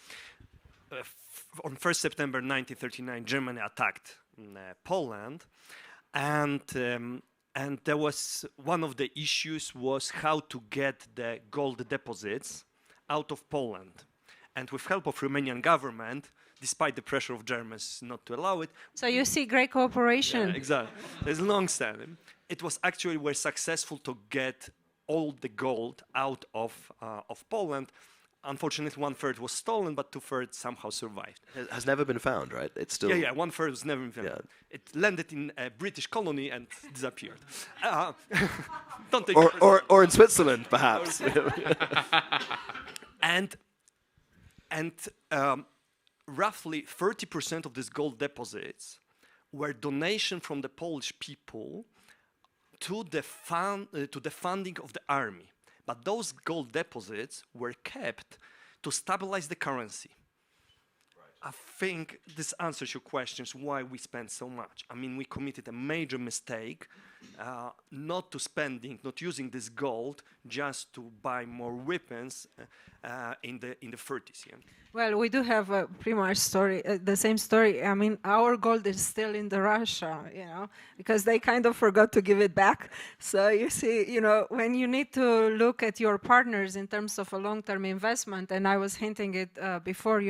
On 1st September 1939, Germany attacked Poland, and there was one of the issues was how to get the gold deposits out of Poland, and with help of Romanian government, despite the pressure of Germans not to allow it. So you see great cooperation. Yeah, exactly. It's long-standing. It was actually were successful to get all the gold out of Poland. Unfortunately, 1/3 was stolen, but 2/3 somehow survived. Has never been found, right? It's still. Yeah, 1/3 was never found. Yeah. It landed in a British colony and disappeared. Don't take Or in Switzerland, perhaps. and roughly 30% of these gold deposits were donation from the Polish people to the funding of the army. But those gold deposits were kept to stabilize the currency. I think this answers your questions why we spend so much. I mean, we committed a major mistake not using this gold just to buy more weapons in the 30s. Yeah. Well, we do have a pretty much the same story. I mean, our gold is still in the Russia, because they kind of forgot to give it back. So you see, when you need to look at your partners in terms of a long-term investment, and I was hinting it before,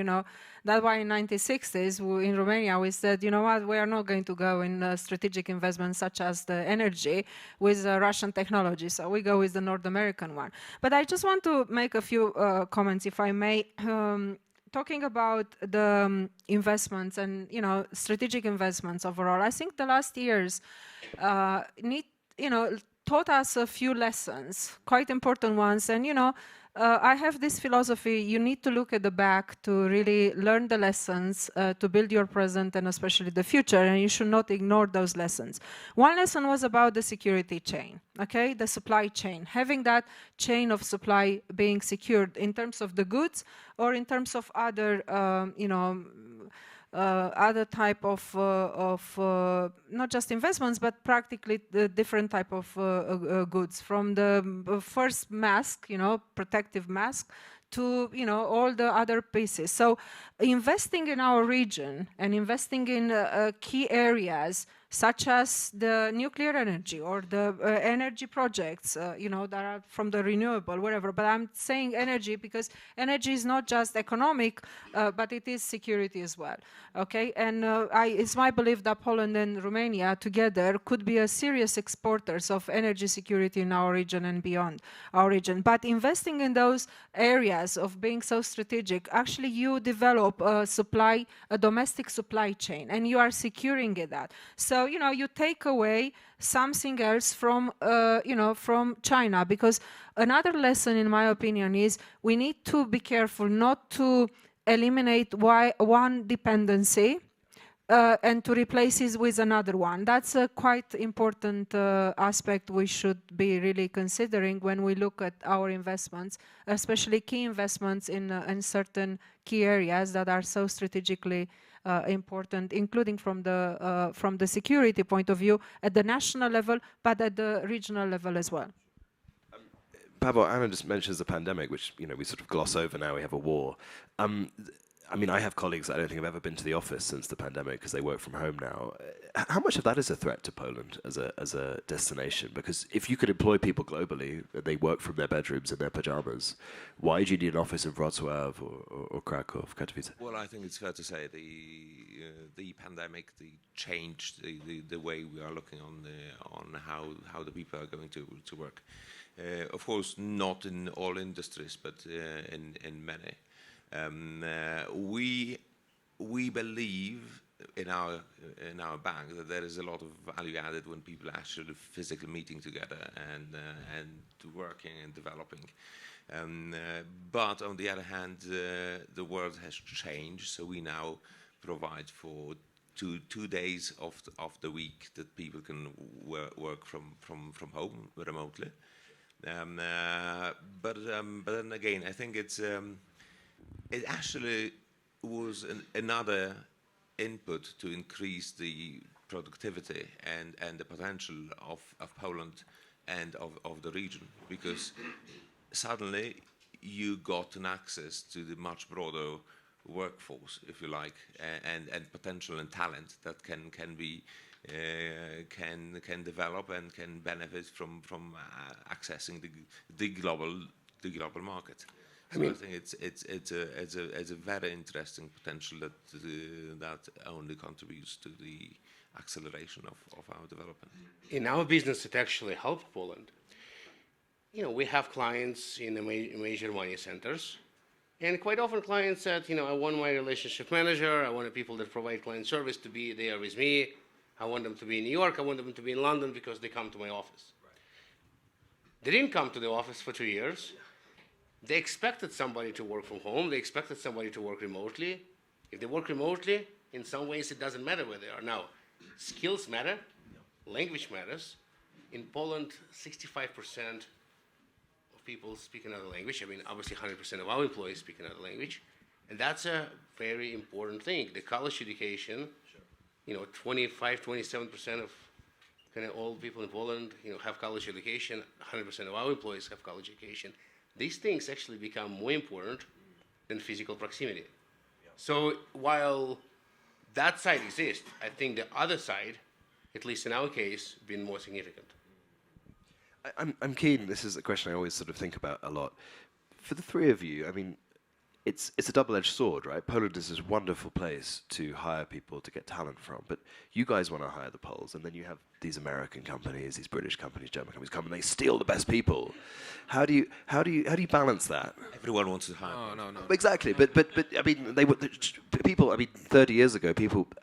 that's why in 1960s in Romania we said, you know what, we are not going to go in strategic investments such as the energy with Russian technology. So we go with the North American one. But I just want to make a few comments, if I may. Talking about the investments and strategic investments overall, I think the last years taught us a few lessons, quite important ones. And I have this philosophy: you need to look at the back to really learn the lessons to build your present and especially the future, and you should not ignore those lessons. One lesson was about the security chain, okay, the supply chain, having that chain of supply being secured in terms of the goods or in terms of other, other type of not just investments, but practically the different type of goods, from the first mask, protective mask, to all the other pieces. So investing in our region and investing in key areas such as the nuclear energy or the energy projects, that are from the renewable, whatever. But I'm saying energy because energy is not just economic, but it is security as well. Okay, and it's my belief that Poland and Romania together could be a serious exporters of energy security in our region and beyond our region. But investing in those areas of being so strategic, actually you develop a domestic supply chain, and you are securing that. So, you take away something else from China, because another lesson, in my opinion, is we need to be careful not to eliminate one dependency and to replace it with another one. That's a quite important aspect we should be really considering when we look at our investments, especially key investments in certain key areas that are so strategically important, including from the security point of view at the national level, but at the regional level as well. Pavel, Anna just mentions the pandemic, which we sort of gloss over now. We have a war. I mean, I have colleagues that I don't think have ever been to the office since the pandemic because they work from home now. How much of that is a threat to Poland as a destination? Because if you could employ people globally, they work from their bedrooms in their pajamas, why do you need an office in Wrocław or Krakow, Katowice? Well, I think it's fair to say the pandemic changed the way we are looking on how the people are going to work. Of course, not in all industries, but in many. We believe in our bank that there is a lot of value added when people actually physically meeting together and working and developing. But on the other hand, the world has changed, so we now provide for two days of the week that people can work from home remotely. But then again, I think it actually was another input to increase the productivity and the potential of Poland and of the region, because suddenly you got an access to the much broader workforce, if you like, and potential and talent that can develop and can benefit from accessing the global market. So I think it's a very interesting potential that only contributes to the acceleration of our development. In our business, it actually helped Poland. We have clients in the major money centers, And quite often clients said, I want my relationship manager, I want the people that provide client service to be there with me. I want them to be in New York, I want them to be in London because they come to my office. They didn't come to the office for 2 years. They expected somebody to work from home. They expected somebody to work remotely. If they work remotely, in some ways it doesn't matter where they are. Now, skills matter, language matters. In Poland, 65% of people speak another language. I mean, obviously 100% of our employees speak another language. And that's a very important thing. The college education, 25, 27% of kind of all people in Poland, have college education. 100% of our employees have college education. These things actually become more important than physical proximity. So while that side exists, I think the other side, at least in our case, been more significant. I'm keen. This is a question I always sort of think about a lot. For the three of you, I mean, it's a double-edged sword, right? Poland is this wonderful place to hire people, to get talent from, but you guys want to hire the Poles, and then you have these American companies, these British companies, German companies come and they steal the best people. How do you balance that? Everyone wants to hire. No. Exactly, but I mean, people. I mean, 30 years ago,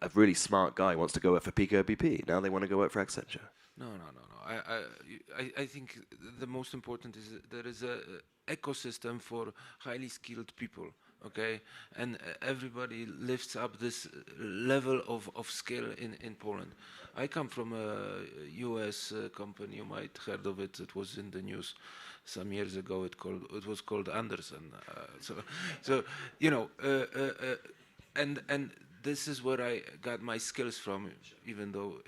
a really smart guy wants to go work for Pico BP. Now they want to go work for Accenture. No. I think the most important is there is a ecosystem for highly skilled people, okay? And everybody lifts up this level of skill in Poland. I come from a US company, you might heard of it, it was in the news some years ago, it was called Anderson. And this is where I got my skills from, even though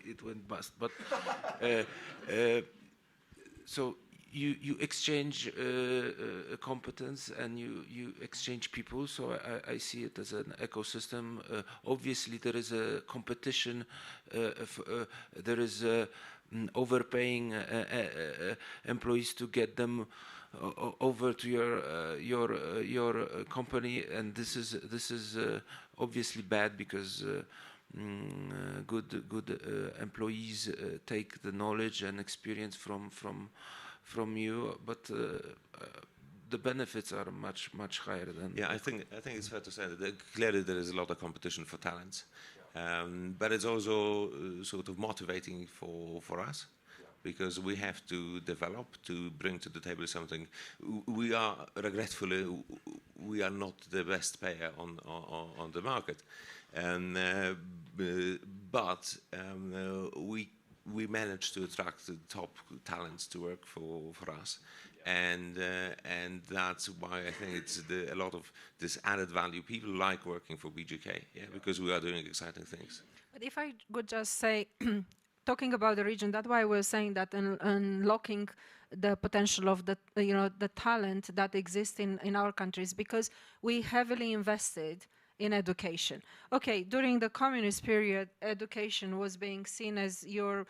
it went bust. But so you exchange competence and you exchange people. So I see it as an ecosystem. Obviously, there is a competition. There is overpaying employees to get them over to your company, and this is obviously bad because good employees take the knowledge and experience from you, but the benefits are much higher than. Yeah, I think it's fair to say that clearly there is a lot of competition for talents, but it's also sort of motivating for us. Because we have to develop, to bring to the table something. We are, regretfully, we are not the best payer on the market, but we manage to attract the top talents to work for us, and that's why I think it's a lot of this added value. People like working for BGK, because we are doing exciting things. But if I could just say. Talking about the region, that's why we're saying that unlocking the potential of the talent that exists in our countries, because we heavily invested in education. Okay, during the communist period, education was being seen as your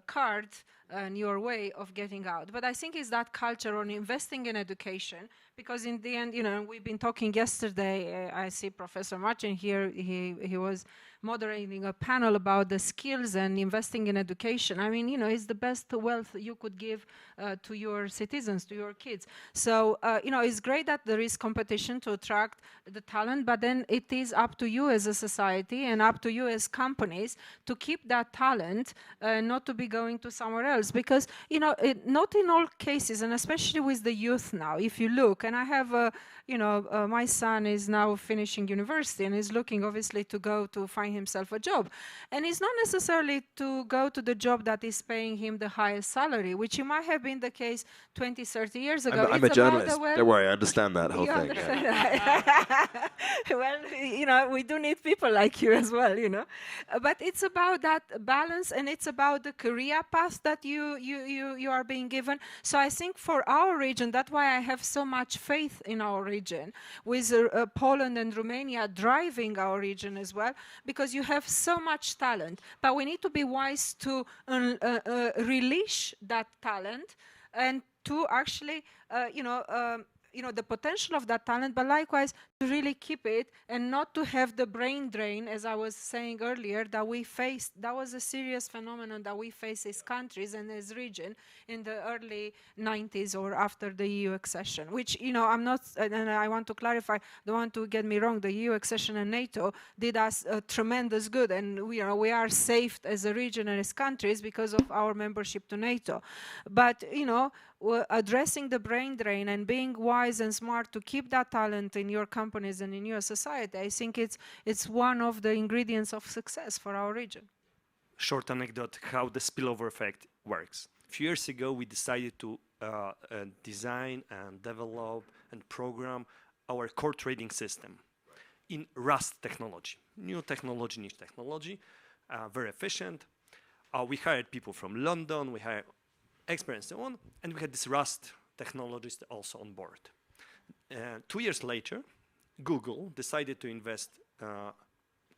card and your way of getting out. But I think it's that culture on investing in education, because in the end, we've been talking yesterday, I see Professor Martin here, he was moderating a panel about the skills and investing in education. I mean, it's the best wealth you could give to your citizens, to your kids. So, it's great that there is competition to attract the talent, but then it is up to you as a society and up to you as companies to keep that talent, not to be going to somewhere else. Because, not in all cases, and especially with the youth now, if you look, and I have, my son is now finishing university and is looking obviously to go to find himself a job. And it's not necessarily to go to the job that is paying him the highest salary, which it might have been the case 20, 30 years ago. I'm a journalist. Don't worry, I understand that whole thing. Well, we do need people like you as well, But it's about that balance, and it's about the career path that you are being given. So I think for our region, that's why I have so much faith in our region, with Poland and Romania driving our region as well, because you have so much talent. But we need to be wise to release that talent and to actually, the potential of that talent, but likewise to really keep it and not to have the brain drain, as I was saying earlier, that we faced. That was a serious phenomenon that we face as countries and as region in the early 90s or after the EU accession, which, I'm not, and I want to clarify, don't want to get me wrong, the EU accession and NATO did us tremendous good, and we are saved as a region and as countries because of our membership to NATO. But, addressing the brain drain and being wise and smart to keep that talent in your companies and in your society, I think it's one of the ingredients of success for our region. Short anecdote how the spillover effect works. A few years ago, we decided to design and develop and program our core trading system in Rust technology. New technology, niche technology, very efficient. We hired people from London, we hired experts and so on, and we had this Rust technologist also on board. 2 years later, Google decided to invest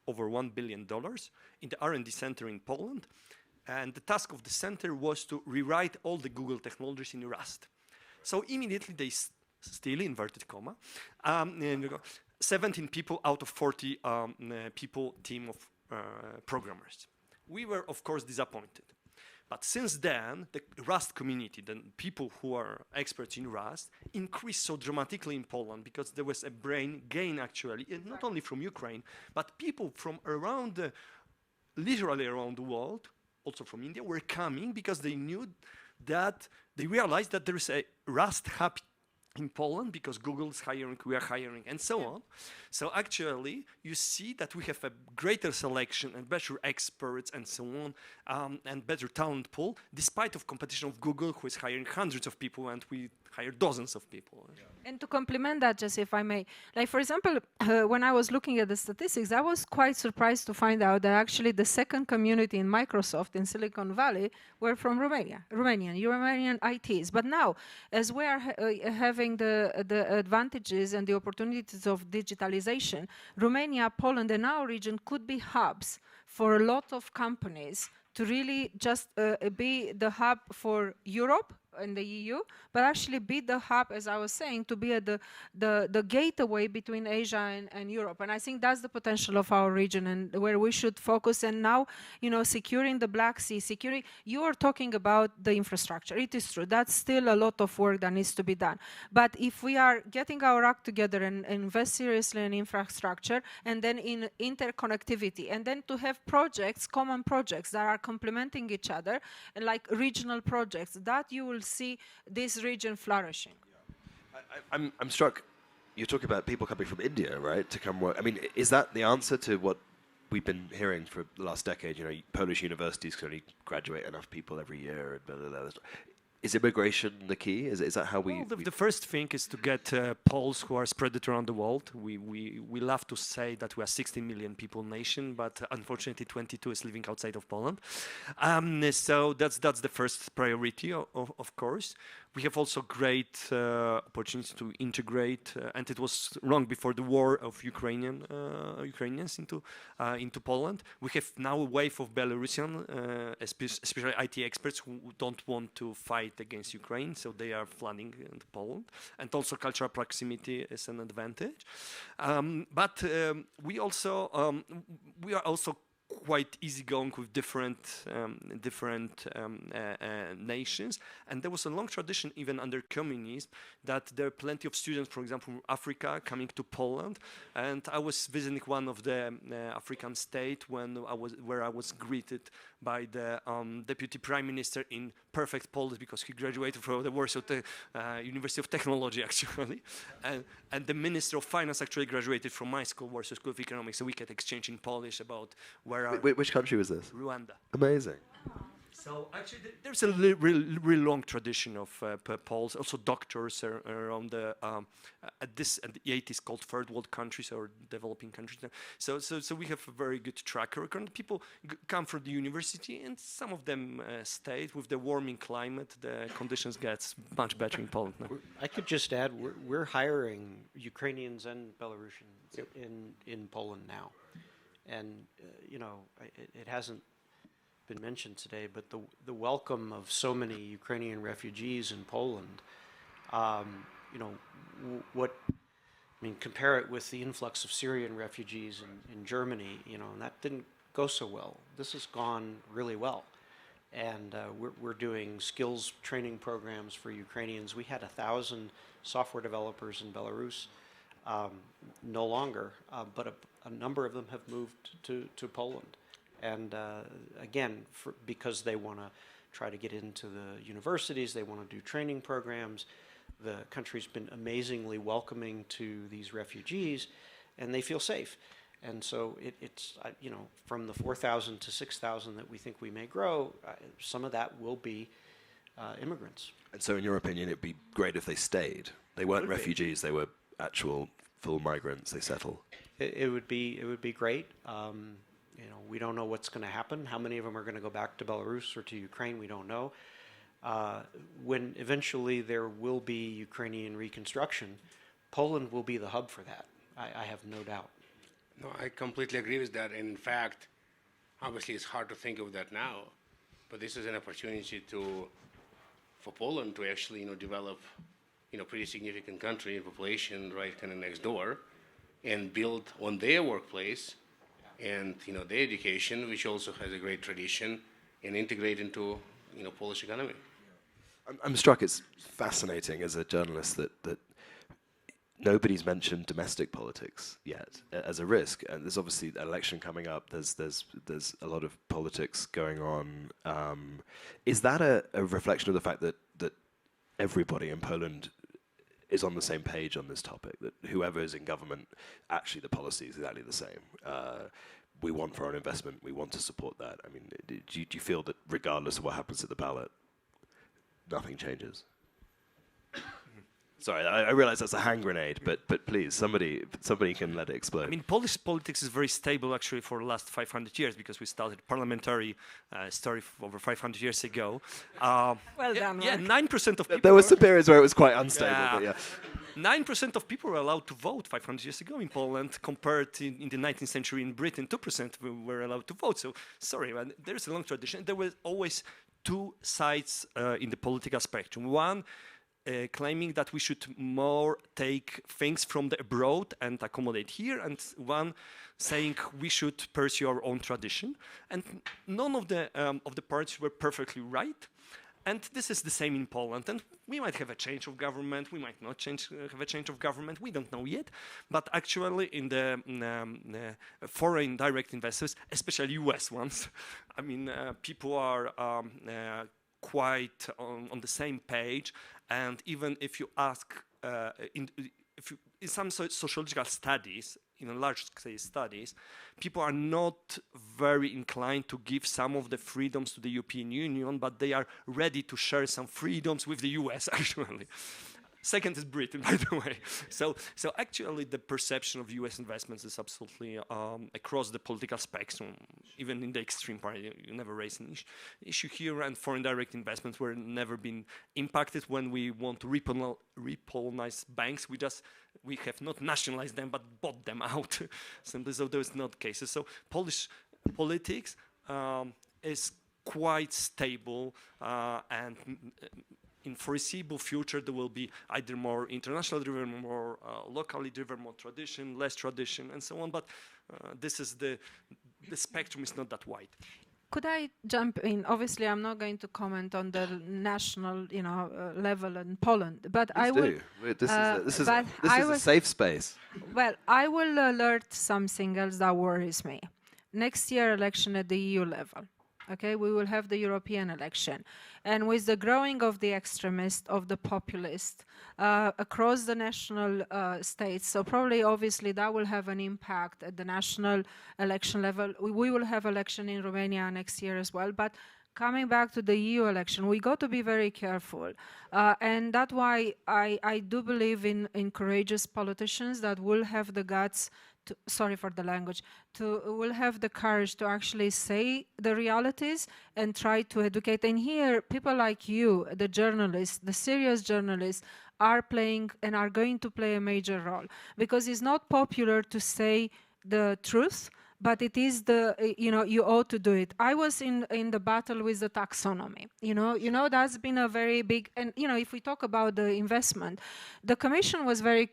over $1 billion in the R&D center in Poland, and the task of the center was to rewrite all the Google technologies in Rust. So immediately they still, inverted comma, 17 people out of 40 people team of programmers. We were, of course, disappointed. But since then, the Rust community, the people who are experts in Rust, increased so dramatically in Poland because there was a brain gain, actually, and not only from Ukraine, but people from around, literally around the world, also from India, were coming because they knew that, they realized that there is a Rust hub in Poland because Google is hiring, we are hiring, and so on. So actually, you see that we have a greater selection and better experts and so on, and better talent pool, despite of competition of Google, who is hiring hundreds of people, and we hire dozens of people. Yeah. And to complement that, just if I may, like for example, when I was looking at the statistics, I was quite surprised to find out that actually the second community in Microsoft in Silicon Valley were from Romanian ITs. But now, as we are having the advantages and the opportunities of digitalization, Romania, Poland, and our region could be hubs for a lot of companies to really just be the hub for Europe and the EU, but actually be the hub, as I was saying, to be at the gateway between Asia and Europe. And I think that's the potential of our region and where we should focus. And now, securing the Black Sea, you are talking about the infrastructure. It is true. That's still a lot of work that needs to be done. But if we are getting our act together and invest seriously in infrastructure and then in interconnectivity, and then to have projects, common projects that are complementing each other, like regional projects, that you will see this region flourishing. I'm struck. You're talking about people coming from India, right, to come work. I mean, is that the answer to what we've been hearing for the last decade? Polish universities can only graduate enough people every year, and blah, blah, blah. Is immigration the key? Is that how we... Well, the first thing is to get Poles who are spread around the world. We love to say that we are 16 million people nation, but unfortunately 22 is living outside of Poland. So that's the first priority, of course. We have also great opportunity to integrate, and it was long before the war of Ukrainians into Poland. We have now a wave of Belarusian, especially IT experts who don't want to fight against Ukraine, so they are flooding into Poland, and also cultural proximity is an advantage. But we are also quite easygoing with different nations, and there was a long tradition even under communism that there are plenty of students, for example, from Africa coming to Poland. And I was visiting one of the African states where I was greeted by the deputy prime minister in perfect Polish because he graduated from the Warsaw University of Technology actually, and the minister of finance actually graduated from my school, Warsaw School of Economics, so we could exchange in Polish about where. Which country was this? Rwanda. Amazing. So actually, there's a really long tradition of Poles, also doctors around at the 80s called third world countries or developing countries. So we have a very good track record. People come from the university, and some of them stayed. With the warming climate, the conditions get much better in Poland now. I could just add, we're hiring Ukrainians and Belarusians in Poland now. And, it hasn't been mentioned today, but the welcome of so many Ukrainian refugees in Poland, what, I mean, compare it with the influx of Syrian refugees in Germany, you know, and that didn't go so well. This has gone really well. And we're doing skills training programs for Ukrainians. We had 1,000 software developers in Belarus, no longer, but a number of them have moved to Poland. And again, because they want to try to get into the universities, they want to do training programs. The country's been amazingly welcoming to these refugees, and they feel safe. And so it's, you know, from the 4,000 to 6,000 that we think we may grow, some of that will be immigrants. And so in your opinion, it'd be great if they stayed. They weren't refugees, they were actual full migrants, they settle. It would be great. You know, we don't know what's going to happen. How many of them are going to go back to Belarus or to Ukraine, we don't know. When eventually there will be Ukrainian reconstruction, Poland will be the hub for that. I have no doubt. No, I completely agree with that. And in fact, obviously it's hard to think of that now, but this is an opportunity for Poland to actually, you know, develop, you know, pretty significant country in population right kind of next door, and build on their workplace and, you know, their education, which also has a great tradition, and integrate into, you know, Polish economy. I'm struck, it's fascinating as a journalist that nobody's mentioned domestic politics yet as a risk, and there's obviously an election coming up. There's a lot of politics going on. Is that a reflection of the fact that everybody in Poland is on the same page on this topic? That whoever is in government, actually the policy is exactly the same. We want foreign investment. We want to support that. I mean, do you feel that regardless of what happens at the ballot, nothing changes? Sorry, I realize that's a hand grenade, but please, somebody can let it explode. I mean, Polish politics is very stable actually for the last 500 years, because we started parliamentary story over 500 years ago. Well done. Yeah, 9% of people. There were some periods where it was quite unstable, but yeah. 9% of people were allowed to vote 500 years ago in Poland, compared to in the 19th century in Britain, 2% were allowed to vote. So, sorry, man, there's a long tradition. There were always two sides in the political spectrum. One, claiming that we should more take things from the abroad and accommodate here, and one saying we should pursue our own tradition. And none of the parties were perfectly right. And this is the same in Poland. And we might have a change of government. We might not have a change of government. We don't know yet. But actually, in the foreign direct investors, especially US ones, I mean, people are quite on the same page. And even if you ask, in some sociological studies, in large-scale studies, people are not very inclined to give some of the freedoms to the European Union, but they are ready to share some freedoms with the US, actually. Second is Britain, by the way. So actually, the perception of U.S. investments is absolutely across the political spectrum. Even in the extreme party, you never raise an issue here, and foreign direct investments were never been impacted. When we want to repolonize banks, we have not nationalized them, but bought them out. Simply, so those not cases. So Polish politics is quite stable and. In foreseeable future, there will be either more international driven, more locally driven, more tradition, less tradition, and so on. But this is the spectrum is not that wide. Could I jump in? Obviously, I'm not going to comment on the national, level in Poland, but Please I will. Do. This is a safe space. Well, I will alert something else that worries me. Next year, election at the EU level. Okay, we will have the European election. And with the growing of the extremists, of the populists across the national states, so probably obviously that will have an impact at the national election level. We will have election in Romania next year as well. But coming back to the EU election, we got to be very careful. And that's why I do believe in courageous politicians that will have the guts sorry for the language, will have the courage to actually say the realities and try to educate. And here, people like you, the journalists, the serious journalists, are playing and are going to play a major role, because it's not popular to say the truth, but it is the, you ought to do it. I was in the battle with the taxonomy. That's been a very big, and if we talk about the investment, the Commission was very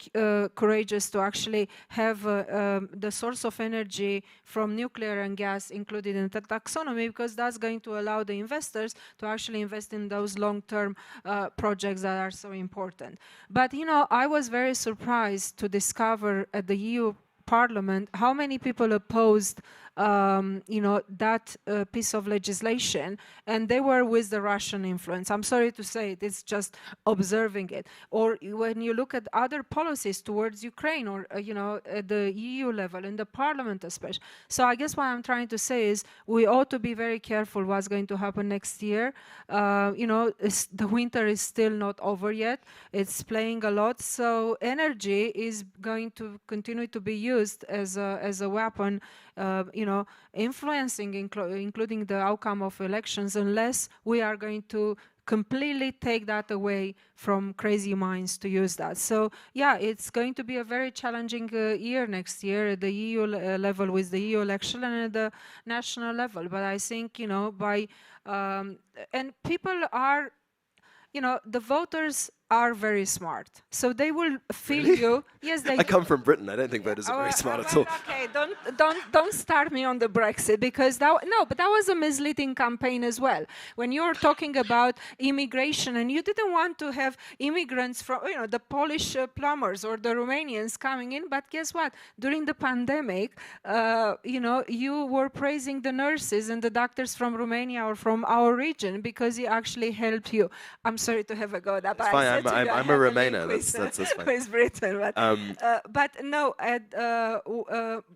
courageous to actually have the source of energy from nuclear and gas included in the taxonomy, because that's going to allow the investors to actually invest in those long-term projects that are so important. But I was very surprised to discover at the EU Parliament how many people opposed that piece of legislation, and they were with the Russian influence. I'm sorry to say it, it's just observing it. Or when you look at other policies towards Ukraine, or at the EU level, in the Parliament especially. So I guess what I'm trying to say is we ought to be very careful what's going to happen next year. The winter is still not over yet. It's playing a lot. So energy is going to continue to be used as a weapon, influencing, including the outcome of elections, unless we are going to completely take that away from crazy minds to use that. So yeah, it's going to be a very challenging year next year at the EU level with the EU election and at the national level. But I think, and people are, the voters are very smart, so they will feel you. Yes, they. I come from Britain. I don't think voters are very smart at all. Okay, don't start me on the Brexit, because but that was a misleading campaign as well. When you were talking about immigration, and you didn't want to have immigrants from the Polish plumbers or the Romanians coming in, but guess what? During the pandemic, you were praising the nurses and the doctors from Romania or from our region because it actually helped you. I'm sorry to have a go at that, but fine. I'm a Remainer. That's fine. With Britain, but no.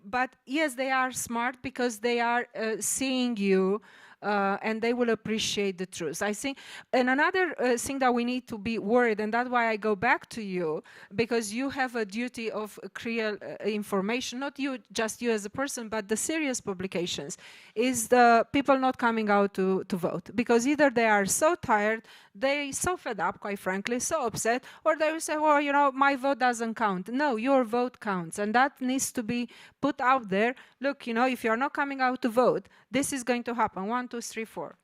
But yes, they are smart because they are seeing you. And they will appreciate the truth, I think. And another thing that we need to be worried, and that's why I go back to you, because you have a duty of real information, not just you as a person, but the serious publications, is the people not coming out to vote. Because either they are so tired, they so fed up, quite frankly, so upset, or they will say, well, my vote doesn't count. No, your vote counts, and that needs to be put out there. Look, if you're not coming out to vote, this is going to happen. 1, 2, 3, 4.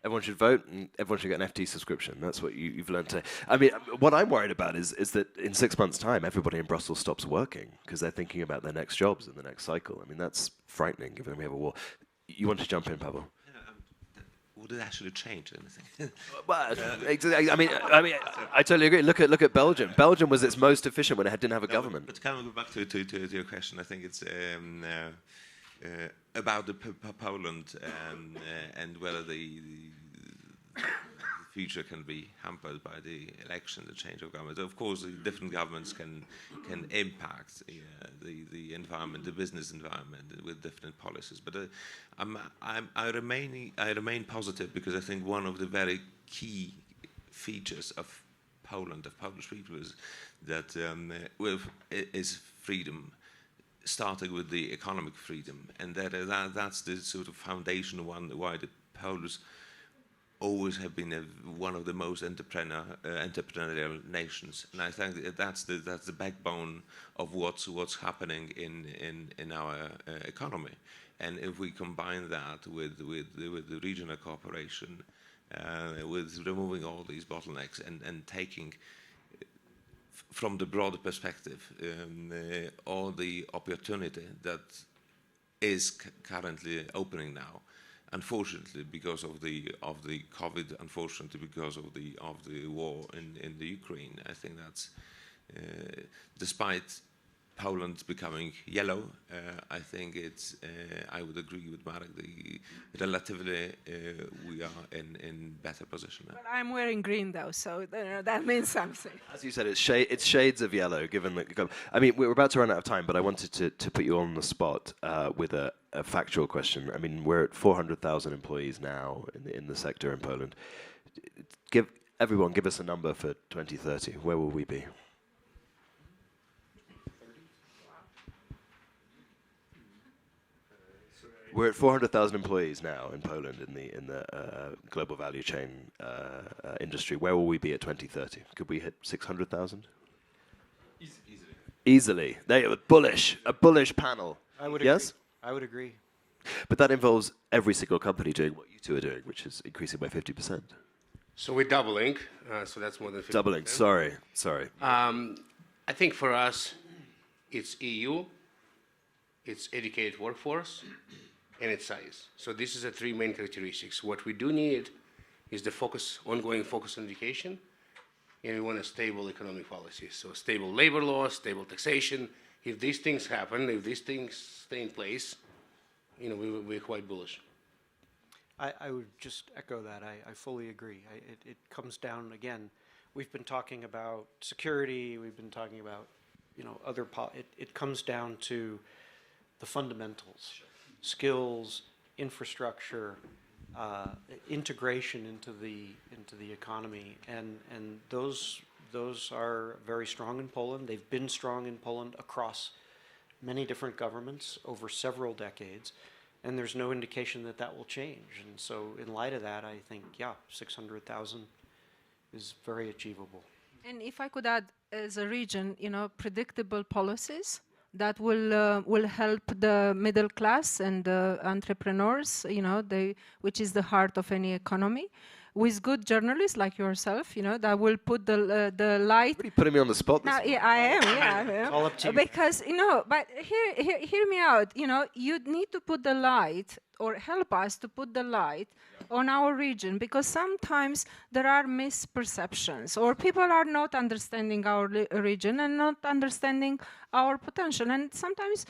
Everyone should vote, and everyone should get an FT subscription. That's what you've learned today. I mean, what I'm worried about is that in 6 months' time, everybody in Brussels stops working because they're thinking about their next jobs in the next cycle. I mean, that's frightening, given we have a war. You want to jump in, Pavel? Would it actually change anything? Well, I mean, I totally agree. Look at Belgium. Belgium was its most efficient when it didn't have a government. But can we go back to your question? I think it's about Poland and whether the future can be hampered by the election, the change of government. Of course, the different governments can impact the environment, the business environment, with different policies. But I remain positive, because I think one of the very key features of Poland, of Polish people, is that is freedom, starting with the economic freedom, and that's the sort of foundation why the Poles always have been one of the most entrepreneurial nations, and I think that's the backbone of what's happening in our economy. And if we combine that with the regional cooperation, with removing all these bottlenecks and taking from the broader perspective all the opportunity that is currently opening now, unfortunately because of the COVID, unfortunately because of the war in the Ukraine. I think that's despite Poland becoming yellow, I think it's. I would agree with Marek. Relatively, we are in better position now. But I'm wearing green though, so that means something. As you said, it's shades of yellow. Given that, I mean, we're about to run out of time, but I wanted to put you on the spot with a factual question. I mean, we're at 400,000 employees now in the sector in Poland. Give us a number for 2030. Where will we be? We're at 400,000 employees now in Poland in the global value chain industry. Where will we be at 2030? Could we hit 600,000? Easily. They were bullish. A bullish panel. I would yes. Agree. I would agree. But that involves every single company doing what you two are doing, which is increasing by 50%. So we're doubling, so that's more than 50%. Doubling, sorry. I think for us, it's EU, it's educated workforce, and its size. So this is the three main characteristics. What we do need is the focus, ongoing focus on education, and we want a stable economic policy. So stable labor laws, stable taxation. If these things happen, if these things stay in place, we're quite bullish. I would just echo that. I fully agree. It comes down, again, we've been talking about security, we've been talking about, it comes down to the fundamentals, skills, infrastructure, integration into the economy, and those are very strong in Poland. They've been strong in Poland across many different governments over several decades. And there's no indication that that will change. And so in light of that, I think, 600,000 is very achievable. And if I could add, as a region, predictable policies that will help the middle class and the entrepreneurs, which is the heart of any economy, with good journalists like yourself, that will put the light. Really putting me on the spot. Now, I am. All up to you. Because but hear me out. You need to put the light, or help us to put the light on our region, because sometimes there are misperceptions, or people are not understanding our region and not understanding our potential. And sometimes,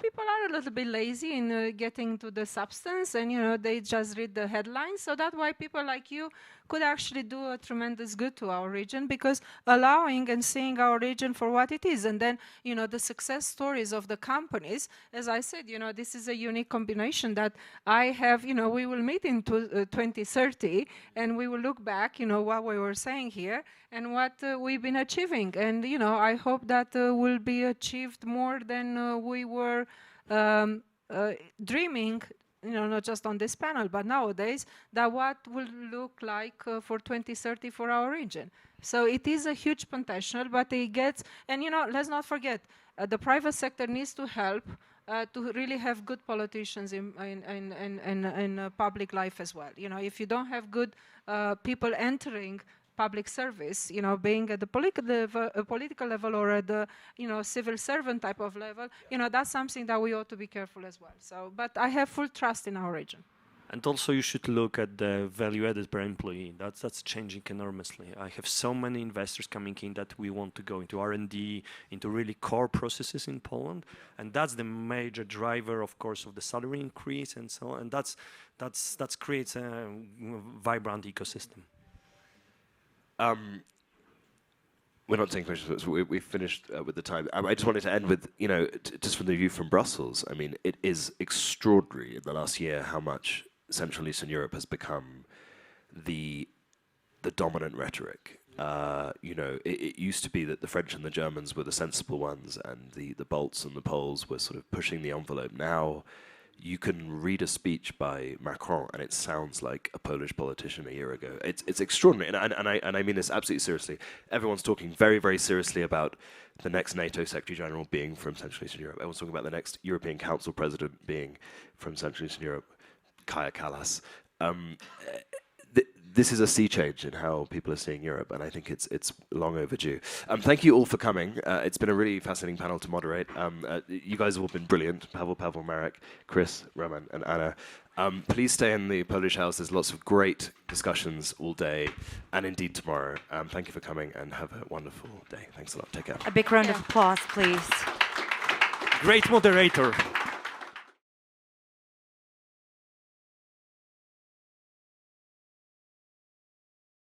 people are a little bit lazy in getting to the substance, and, they just read the headlines. So that's why people like you could actually do a tremendous good to our region, because allowing and seeing our region for what it is. And then, the success stories of the companies, as I said, this is a unique combination that I have, we will meet in 2030, and we will look back, what we were saying here and what we've been achieving. And, I hope that will be achieved more than we were dreaming, not just on this panel, but nowadays, that what will look like for 2030 for our region. So it is a huge potential, but it gets, and let's not forget, the private sector needs to help to really have good politicians in public life as well. If you don't have good people entering public service, being at the political level or at the, civil servant type of level, that's something that we ought to be careful as well. So, but I have full trust in our region. And also you should look at the value added per employee. That's changing enormously. I have so many investors coming in that we want to go into R&D, into really core processes in Poland. And that's the major driver, of course, of the salary increase and so on. And that creates a vibrant ecosystem. We're not taking questions, we've finished with the time. I just wanted to end with, just from the view from Brussels, I mean, it is extraordinary in the last year how much Central and Eastern Europe has become the dominant rhetoric. It used to be that the French and the Germans were the sensible ones, and the Balts and the Poles were sort of pushing the envelope. Now, you can read a speech by Macron and it sounds like a Polish politician a year ago. It's extraordinary, and I mean this absolutely seriously. Everyone's talking very, very seriously about the next NATO Secretary General being from Central Eastern Europe. Everyone's talking about the next European Council President being from Central Eastern Europe, Kaja Kallas. This is a sea change in how people are seeing Europe, and I think it's long overdue. Thank you all for coming. It's been a really fascinating panel to moderate. You guys have all been brilliant. Pavel, Marek, Chris, Roman, and Anna. Please stay in the Polish House. There's lots of great discussions all day, and indeed tomorrow. Thank you for coming, and have a wonderful day. Thanks a lot. Take care. A big round of applause, please. Great moderator.